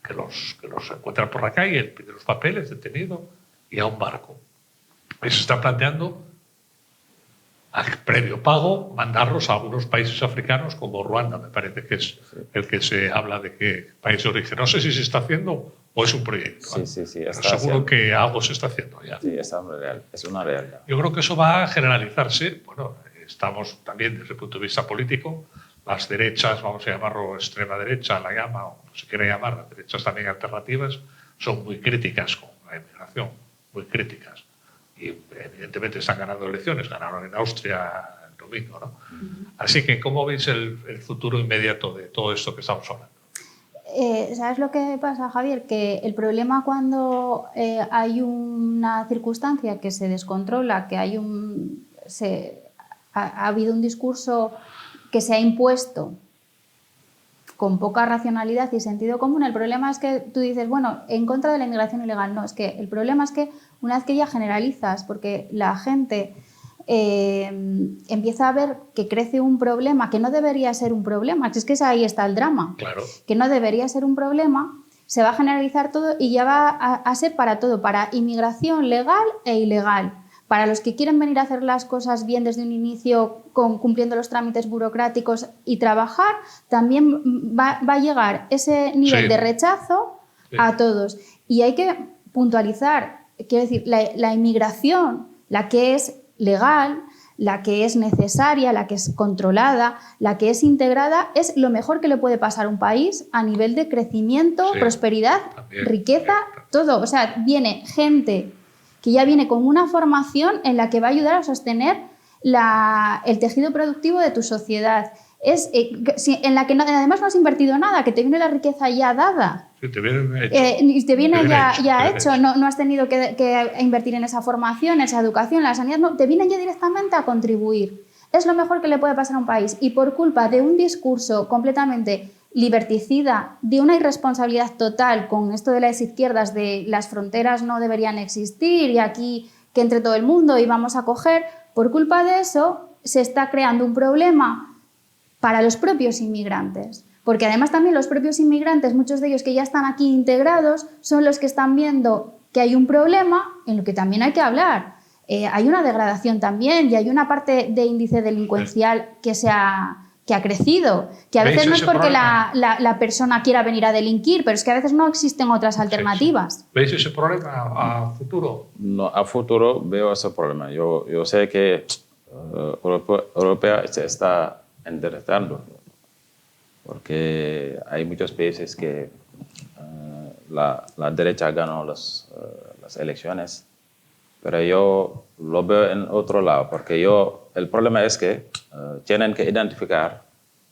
que los encuentran por la calle, piden los papeles, detenido, y a un barco. Y se está planteando, a previo pago, mandarlos a algunos países africanos como Ruanda, me parece que es el que se habla de que país de origen. No sé si se está haciendo o es un proyecto. Sí. Pero seguro que algo se está haciendo ya. Sí, es una realidad. Yo creo que eso va a generalizarse. Bueno, estamos también desde el punto de vista político, las derechas, vamos a llamarlo extrema derecha, la llama, o como se quiere llamar, las derechas también alternativas, son muy críticas con la inmigración, muy críticas. Y evidentemente están ganando elecciones, ganaron en Austria el domingo, ¿no? Así que, ¿cómo veis el futuro inmediato de todo esto que estamos hablando? ¿Sabes lo que pasa, Javier? Que el problema cuando hay una circunstancia que se descontrola, que hay ha habido un discurso que se ha impuesto con poca racionalidad y sentido común, el problema es que tú dices, bueno, en contra de la inmigración ilegal. No, es que el problema es que una vez que ya generalizas, porque la gente empieza a ver que crece un problema que no debería ser un problema, es que ahí está el drama, claro, que no debería ser un problema, se va a generalizar todo y ya va a ser para todo, para inmigración legal e ilegal. Para los que quieren venir a hacer las cosas bien desde un inicio, cumpliendo los trámites burocráticos y trabajar, también va a llegar ese nivel de rechazo a todos. Y hay que puntualizar, quiero decir, la inmigración, la que es legal, la que es necesaria, la que es controlada, la que es integrada, es lo mejor que le puede pasar a un país a nivel de crecimiento, prosperidad, riqueza, todo. O sea, viene gente que ya viene con una formación en la que va a ayudar a sostener el tejido productivo de tu sociedad. En la que además no has invertido nada, que te viene la riqueza ya dada. Sí, te viene hecho. Te viene ya hecho. No has tenido que invertir en esa formación, en esa educación, en la sanidad. No, te viene ya directamente a contribuir. Es lo mejor que le puede pasar a un país. Y por culpa de un discurso completamente liberticida, de una irresponsabilidad total con esto de las izquierdas, de las fronteras no deberían existir y aquí que entre todo el mundo y vamos a coger, por culpa de eso se está creando un problema para los propios inmigrantes. Porque además también los propios inmigrantes, muchos de ellos que ya están aquí integrados, son los que están viendo que hay un problema en lo que también hay que hablar. Hay una degradación también y hay una parte de índice delincuencial que ha crecido, que a veces no es porque la persona quiera venir a delinquir, pero es que a veces no existen otras alternativas. Sí. ¿Veis ese problema a futuro? No, a futuro veo ese problema. Yo sé que Europa se está enderezando, porque hay muchos países que la derecha ganó las elecciones, pero yo lo veo en otro lado, porque el problema es que tienen que identificar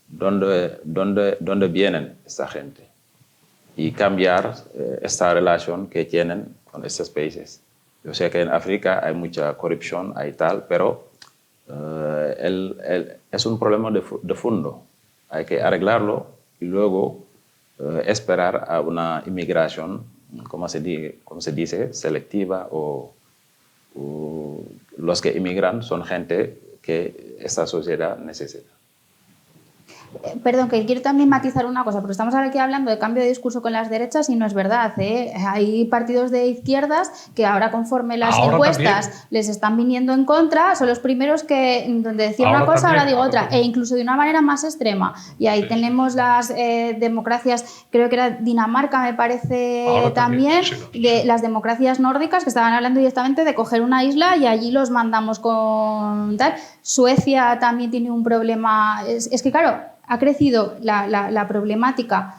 dónde vienen esta gente y cambiar esta relación que tienen con estos países. Yo sé que en África hay mucha corrupción, hay tal, pero es un problema de fondo. Hay que arreglarlo y luego esperar a una inmigración, como se dice, selectiva, o los que inmigran son gente que esta sociedad necesita. Perdón, que quiero también matizar una cosa, porque estamos ahora aquí hablando de cambio de discurso con las derechas y no es verdad, ¿eh? Hay partidos de izquierdas que ahora, conforme las encuestas también les están viniendo en contra, son los primeros que, donde decía una cosa, ahora digo otra, e incluso de una manera más extrema. Y ahí tenemos las democracias, creo que era Dinamarca, me parece también, de las democracias nórdicas que estaban hablando directamente de coger una isla y allí los mandamos con tal. Suecia también tiene un problema, es que claro, ha crecido la problemática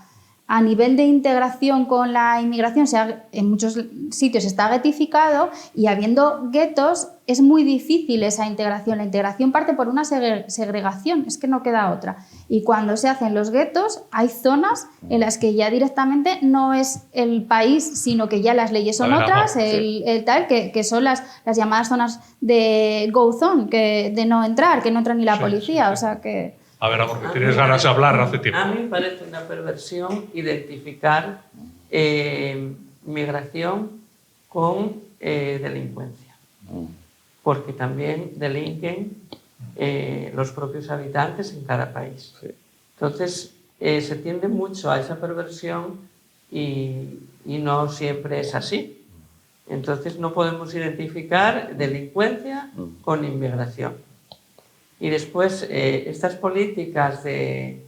a nivel de integración con la inmigración, en muchos sitios está guetificado y habiendo guetos es muy difícil esa integración. La integración parte por una segregación, es que no queda otra. Y cuando se hacen los guetos hay zonas en las que ya directamente no es el país, sino que ya las leyes son otras, que son las llamadas zonas de go zone, de no entrar, que no entra ni la policía, o sea que... A ver, amor, que tienes ganas de hablar hace tiempo. A mí me parece una perversión identificar migración con delincuencia. Porque también delinquen los propios habitantes en cada país. Sí. Entonces, se tiende mucho a esa perversión y no siempre es así. Entonces, no podemos identificar delincuencia con inmigración. Y después, estas políticas de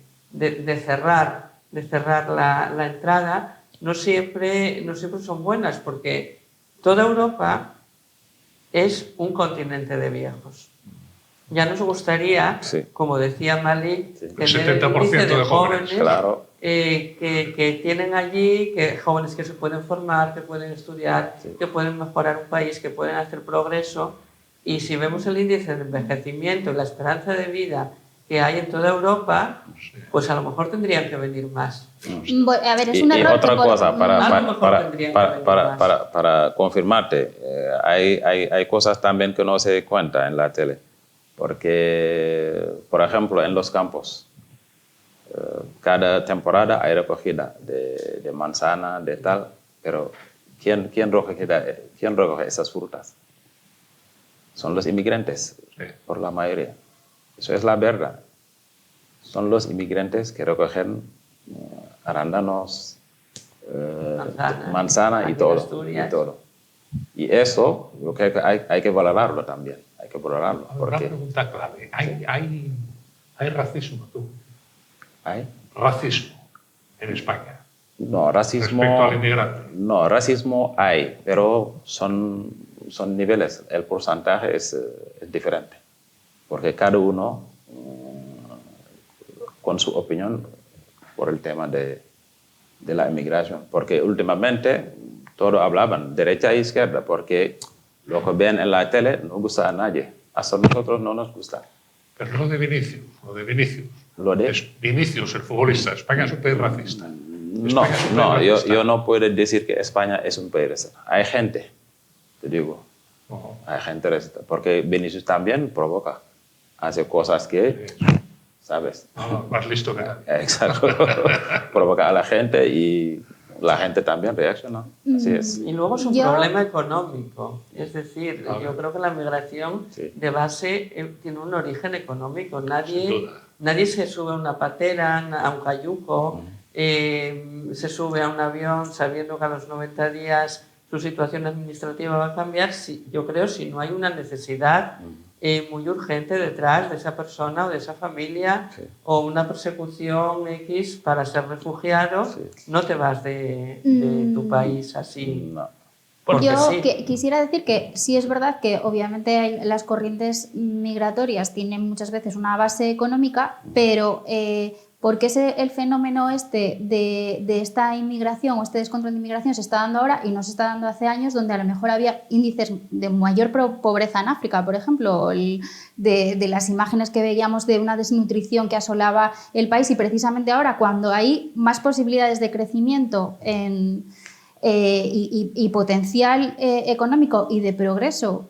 cerrar la entrada no siempre son buenas, porque toda Europa es un continente de viejos. Ya nos gustaría, como decía Malik, tener el índice de jóvenes que tienen allí, jóvenes que se pueden formar, que pueden estudiar, que pueden mejorar un país, que pueden hacer progreso. Y si vemos el índice de envejecimiento y la esperanza de vida que hay en toda Europa, pues a lo mejor tendrían que venir más. A ver, es un error. Y otra cosa, para confirmarte, hay cosas también que no se cuentan en la tele. Porque, por ejemplo, en los campos, cada temporada hay recogida de manzana, de tal, pero ¿quién recoge esas frutas? Son los inmigrantes, por la mayoría. Eso es la verdad. Son los inmigrantes que recogen arándanos, manzana y todo. Y eso, yo creo que hay que valorarlo también. Hay que valorarlo. Una pregunta clave. ¿Hay racismo, tú? ¿Hay? Racismo en España. No, racismo... Respecto al inmigrante. No, racismo hay, pero son niveles. El porcentaje es diferente. Porque cada uno con su opinión por el tema de la inmigración. Porque últimamente todos hablaban derecha e izquierda, porque lo que ven en la tele no gusta a nadie. Hasta nosotros no nos gusta. Pero lo de Vinicius. ¿Lo de? Vinicius, el futbolista. España es un país racista. No, yo no puedo decir que España es un país racista. Hay gente, te digo. Hay gente racista. Porque Vinicius también provoca. Hace cosas que, ¿sabes? Más listo que nadie. Exacto. Provoca a la gente y la gente también reacciona. Así es. Y luego es un problema económico. Es decir, yo creo que la migración de base tiene un origen económico. Nadie se sube a una patera, a un cayuco, se sube a un avión sabiendo que a los 90 días su situación administrativa va a cambiar, yo creo, si no hay una necesidad muy urgente detrás de esa persona o de esa familia, o una persecución X para ser refugiado, no te vas de tu país así. No. Yo quisiera decir que sí es verdad que obviamente las corrientes migratorias tienen muchas veces una base económica, pero ¿por qué el fenómeno de esta inmigración o este descontrol de inmigración se está dando ahora y no se está dando hace años, donde a lo mejor había índices de mayor pobreza en África, por ejemplo, de las imágenes que veíamos de una desnutrición que asolaba el país, y precisamente ahora, cuando hay más posibilidades de crecimiento y potencial económico y de progreso,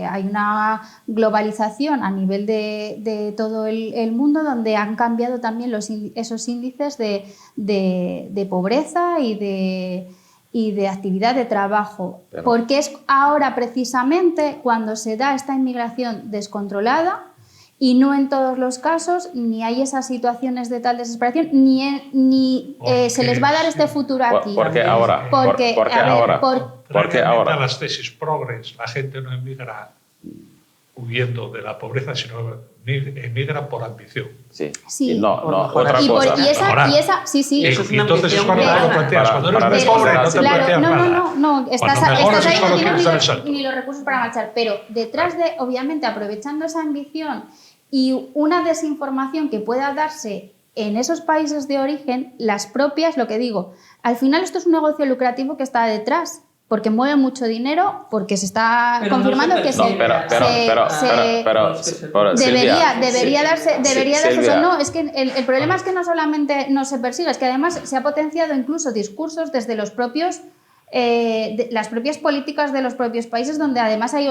hay una globalización a nivel de todo el mundo, donde han cambiado también esos índices de pobreza y de actividad de trabajo. Pero, porque es ahora precisamente cuando se da esta inmigración descontrolada, y no en todos los casos ni hay esas situaciones de tal desesperación, ni se les va a dar este futuro aquí. Porque ahora. Porque ahora. Las tesis progres, la gente no emigra huyendo de la pobreza, sino emigra por ambición. Sí. Sí. Y no otra cosa. Y esa, sí. Y entonces es cuando te lo planteas. Cuando eres muy pobre, no te planteas nada. No. Estás ahí, no tienes ni los recursos para marchar. Pero detrás de, obviamente, aprovechando esa ambición y una desinformación que pueda darse en esos países de origen, las propias, lo que digo, al final esto es un negocio lucrativo que está detrás, porque mueve mucho dinero, porque se está confirmando que debería darse. O sea, no, es que el problema es que no solamente no se persigue, es que además se ha potenciado incluso discursos desde los propios las propias políticas de los propios países, donde además hay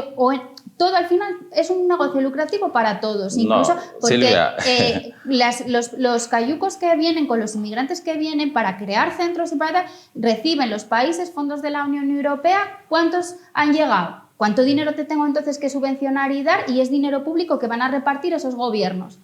todo al final es un negocio lucrativo para todos, incluso porque los cayucos que vienen con los inmigrantes que vienen para crear centros y para reciben los países fondos de la Unión Europea. ¿Cuántos han llegado? ¿Cuánto dinero te tengo entonces que subvencionar y dar? Y es dinero público que van a repartir esos gobiernos.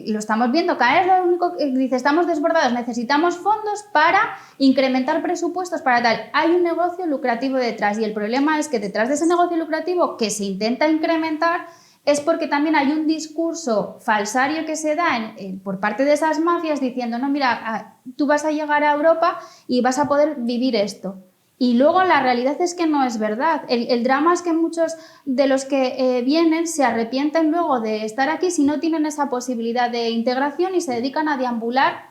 Lo estamos viendo, cada vez lo único que dice, estamos desbordados, necesitamos fondos para incrementar presupuestos para tal. Hay un negocio lucrativo detrás, y el problema es que detrás de ese negocio lucrativo que se intenta incrementar es porque también hay un discurso falsario que se da por parte de esas mafias diciendo, no, mira, tú vas a llegar a Europa y vas a poder vivir esto. Y luego la realidad es que no es verdad. El drama es que muchos de los que vienen se arrepienten luego de estar aquí si no tienen esa posibilidad de integración y se dedican a deambular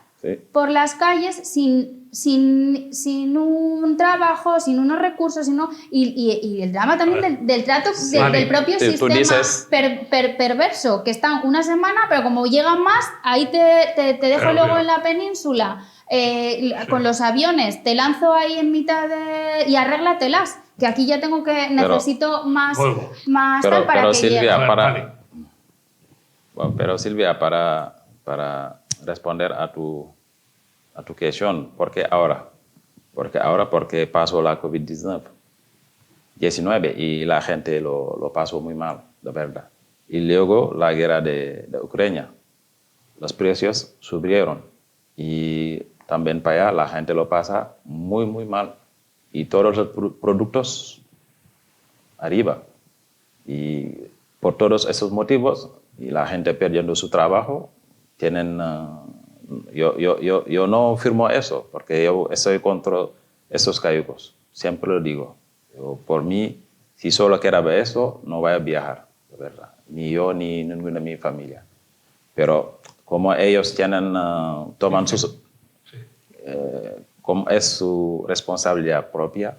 por las calles sin un trabajo, sin unos recursos, y el drama también del trato del propio sistema perverso, que están una semana, pero como llegan más, ahí te dejo luego en la península. Con los aviones te lanzo ahí en mitad y arréglatelas, que aquí ya necesito más tal para pero que Silvia, llegue. Pero Silvia, para responder a tu cuestión, ¿por qué ahora? Porque pasó la COVID-19 y la gente lo pasó muy mal, de verdad. Y luego la guerra de Ucrania, los precios subieron y también para allá la gente lo pasa muy, muy mal. Y todos los productos arriba. Y por todos esos motivos, y la gente perdiendo su trabajo, tienen... Yo no firmo eso, porque yo estoy contra esos cayucos. Siempre lo digo. Por mí, si solo quiero ver eso, no voy a viajar, de verdad. Ni yo, ni ninguna de mi familia. Pero como ellos toman sus... como es su responsabilidad propia,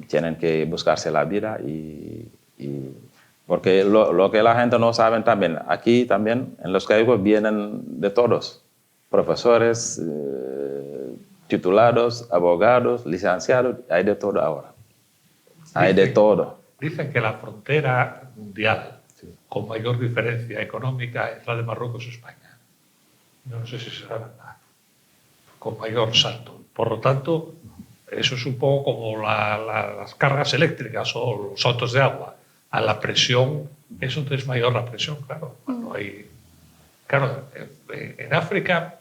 tienen que buscarse la vida porque lo que la gente no sabe también, aquí también en los cayucos vienen de todos, profesores, titulados, abogados, licenciados, hay de todo ahora. Hay de todo. Dicen que la frontera mundial con mayor diferencia económica es la de Marruecos y España. No sé si será verdad. Con mayor salto. Por lo tanto, eso es un poco como las cargas eléctricas o los saltos de agua. A la presión, eso es mayor la presión, claro. Cuando hay, claro, en África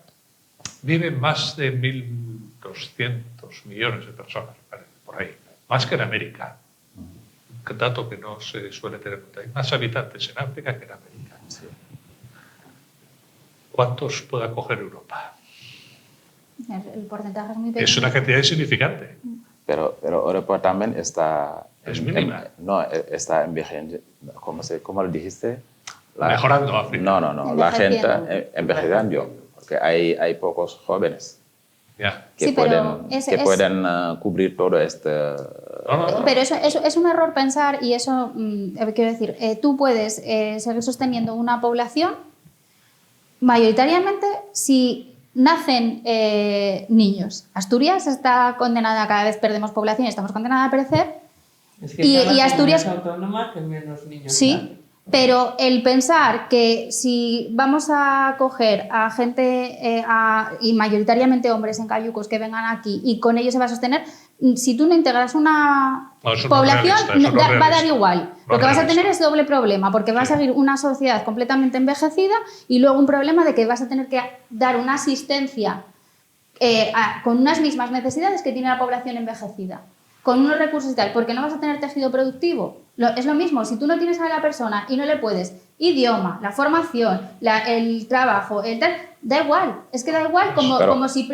viven más de 1.200 millones de personas, parece, por ahí, más que en América. Un dato que no se suele tener en cuenta. Hay más habitantes en África que en América. Sí. ¿Cuántos puede acoger Europa? El porcentaje es muy pequeño. Es una cantidad insignificante. Pero Europa también está... Es mínima. No, está envejeciendo. ¿Cómo lo dijiste? Mejorando África. No. La gente envejeciendo. Porque hay pocos jóvenes que sí, pueden cubrir todo este... No. Pero eso es un error pensar y eso, quiero decir, tú puedes seguir sosteniendo una población mayoritariamente si nacen niños. Asturias está condenada, cada vez perdemos población y estamos condenadas a perecer. Es que y Asturias es autónoma que menos niños. Sí, pero el pensar que si vamos a coger a gente, y mayoritariamente hombres en cayucos que vengan aquí y con ellos se va a sostener, si tú no integras una población, va a dar igual. Lo que vas a tener es doble problema, porque va a seguir una sociedad completamente envejecida y luego un problema de que vas a tener que dar una asistencia con unas mismas necesidades que tiene la población envejecida, con unos recursos y tal, porque no vas a tener tejido productivo. Es lo mismo, si tú no tienes a la persona y no le puedes idioma, la formación, el trabajo, da igual, es que da igual, como si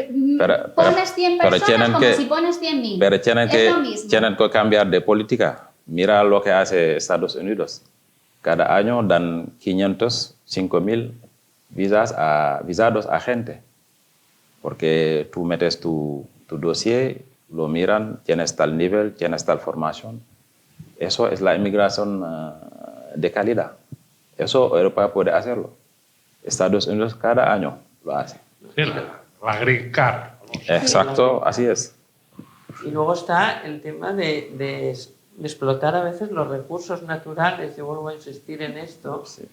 pones 100 personas, como si pones 100.000. Pero tienen que cambiar de política. Mira lo que hace Estados Unidos. Cada año dan 500.000 visados a gente. Porque tú metes tu dossier, lo miran, tienes tal nivel, tienes tal formación. Eso es la inmigración de calidad. Eso Europa puede hacerlo. Estados Unidos cada año lo hace. Sí, la green card. Exacto, así es. Y luego está el tema de explotar a veces los recursos naturales. Yo vuelvo a insistir en esto. Sí.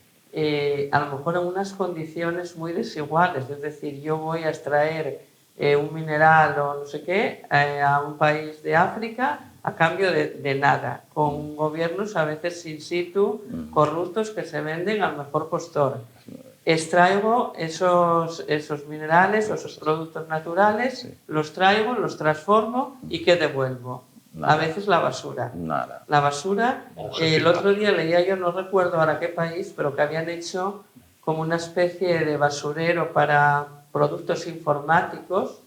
A lo mejor en unas condiciones muy desiguales. Es decir, yo voy a extraer un mineral o no sé qué a un país de África a cambio de nada, con gobiernos a veces in situ, corruptos, que se venden al mejor postor. Extraigo esos minerales o esos productos naturales, los traigo, los transformo y ¿qué devuelvo? Nada. A veces la basura. Nada. La basura, el otro día leía, yo no recuerdo ahora qué país, pero que habían hecho como una especie de basurero para productos informáticos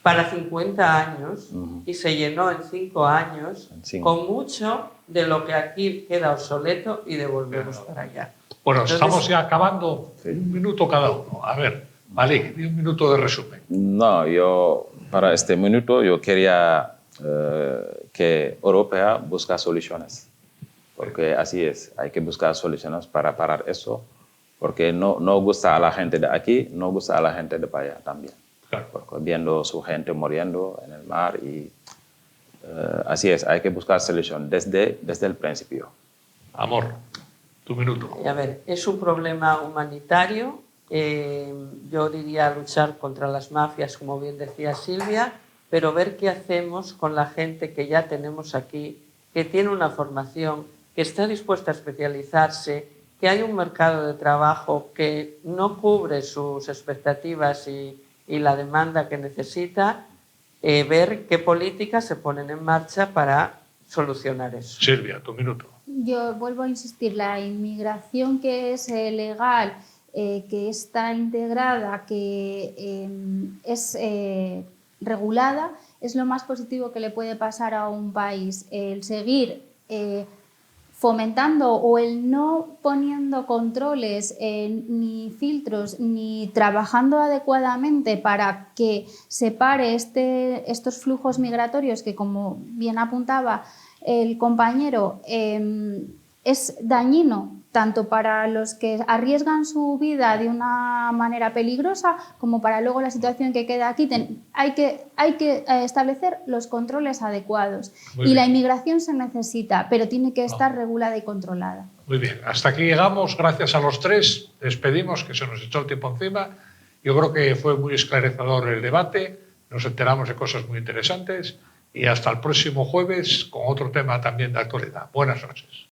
para 50 años y se llenó en 5 años con mucho de lo que aquí queda obsoleto y devolvemos para allá. Bueno, entonces, estamos ya acabando. Un minuto cada uno. A ver, Malik, di un minuto de resumen. No, para este minuto yo quería que Europa busque soluciones. Porque así es, hay que buscar soluciones para parar eso. Porque no gusta a la gente de aquí, no gusta a la gente de para allá también. Claro. Porque viendo su gente muriendo en el mar y así es, hay que buscar solución desde el principio. Amor, tu minuto. A ver, es un problema humanitario. Yo diría luchar contra las mafias, como bien decía Silvia, pero ver qué hacemos con la gente que ya tenemos aquí, que tiene una formación, que está dispuesta a especializarse, que hay un mercado de trabajo que no cubre sus expectativas y la demanda que necesita, ver qué políticas se ponen en marcha para solucionar eso. Silvia, tu minuto. Yo vuelvo a insistir, la inmigración que es legal, que está integrada, que es regulada, es lo más positivo que le puede pasar a un país. El seguir fomentando o el no poniendo controles ni filtros ni trabajando adecuadamente para que se pare estos flujos migratorios que, como bien apuntaba el compañero, es dañino tanto para los que arriesgan su vida de una manera peligrosa como para luego la situación que queda aquí. Hay que establecer los controles adecuados. Y la inmigración se necesita, pero tiene que estar regulada y controlada. Muy bien, hasta aquí llegamos. Gracias a los tres. Despedimos, que se nos echó el tiempo encima. Yo creo que fue muy esclarecedor el debate. Nos enteramos de cosas muy interesantes. Y hasta el próximo jueves con otro tema también de actualidad. Buenas noches.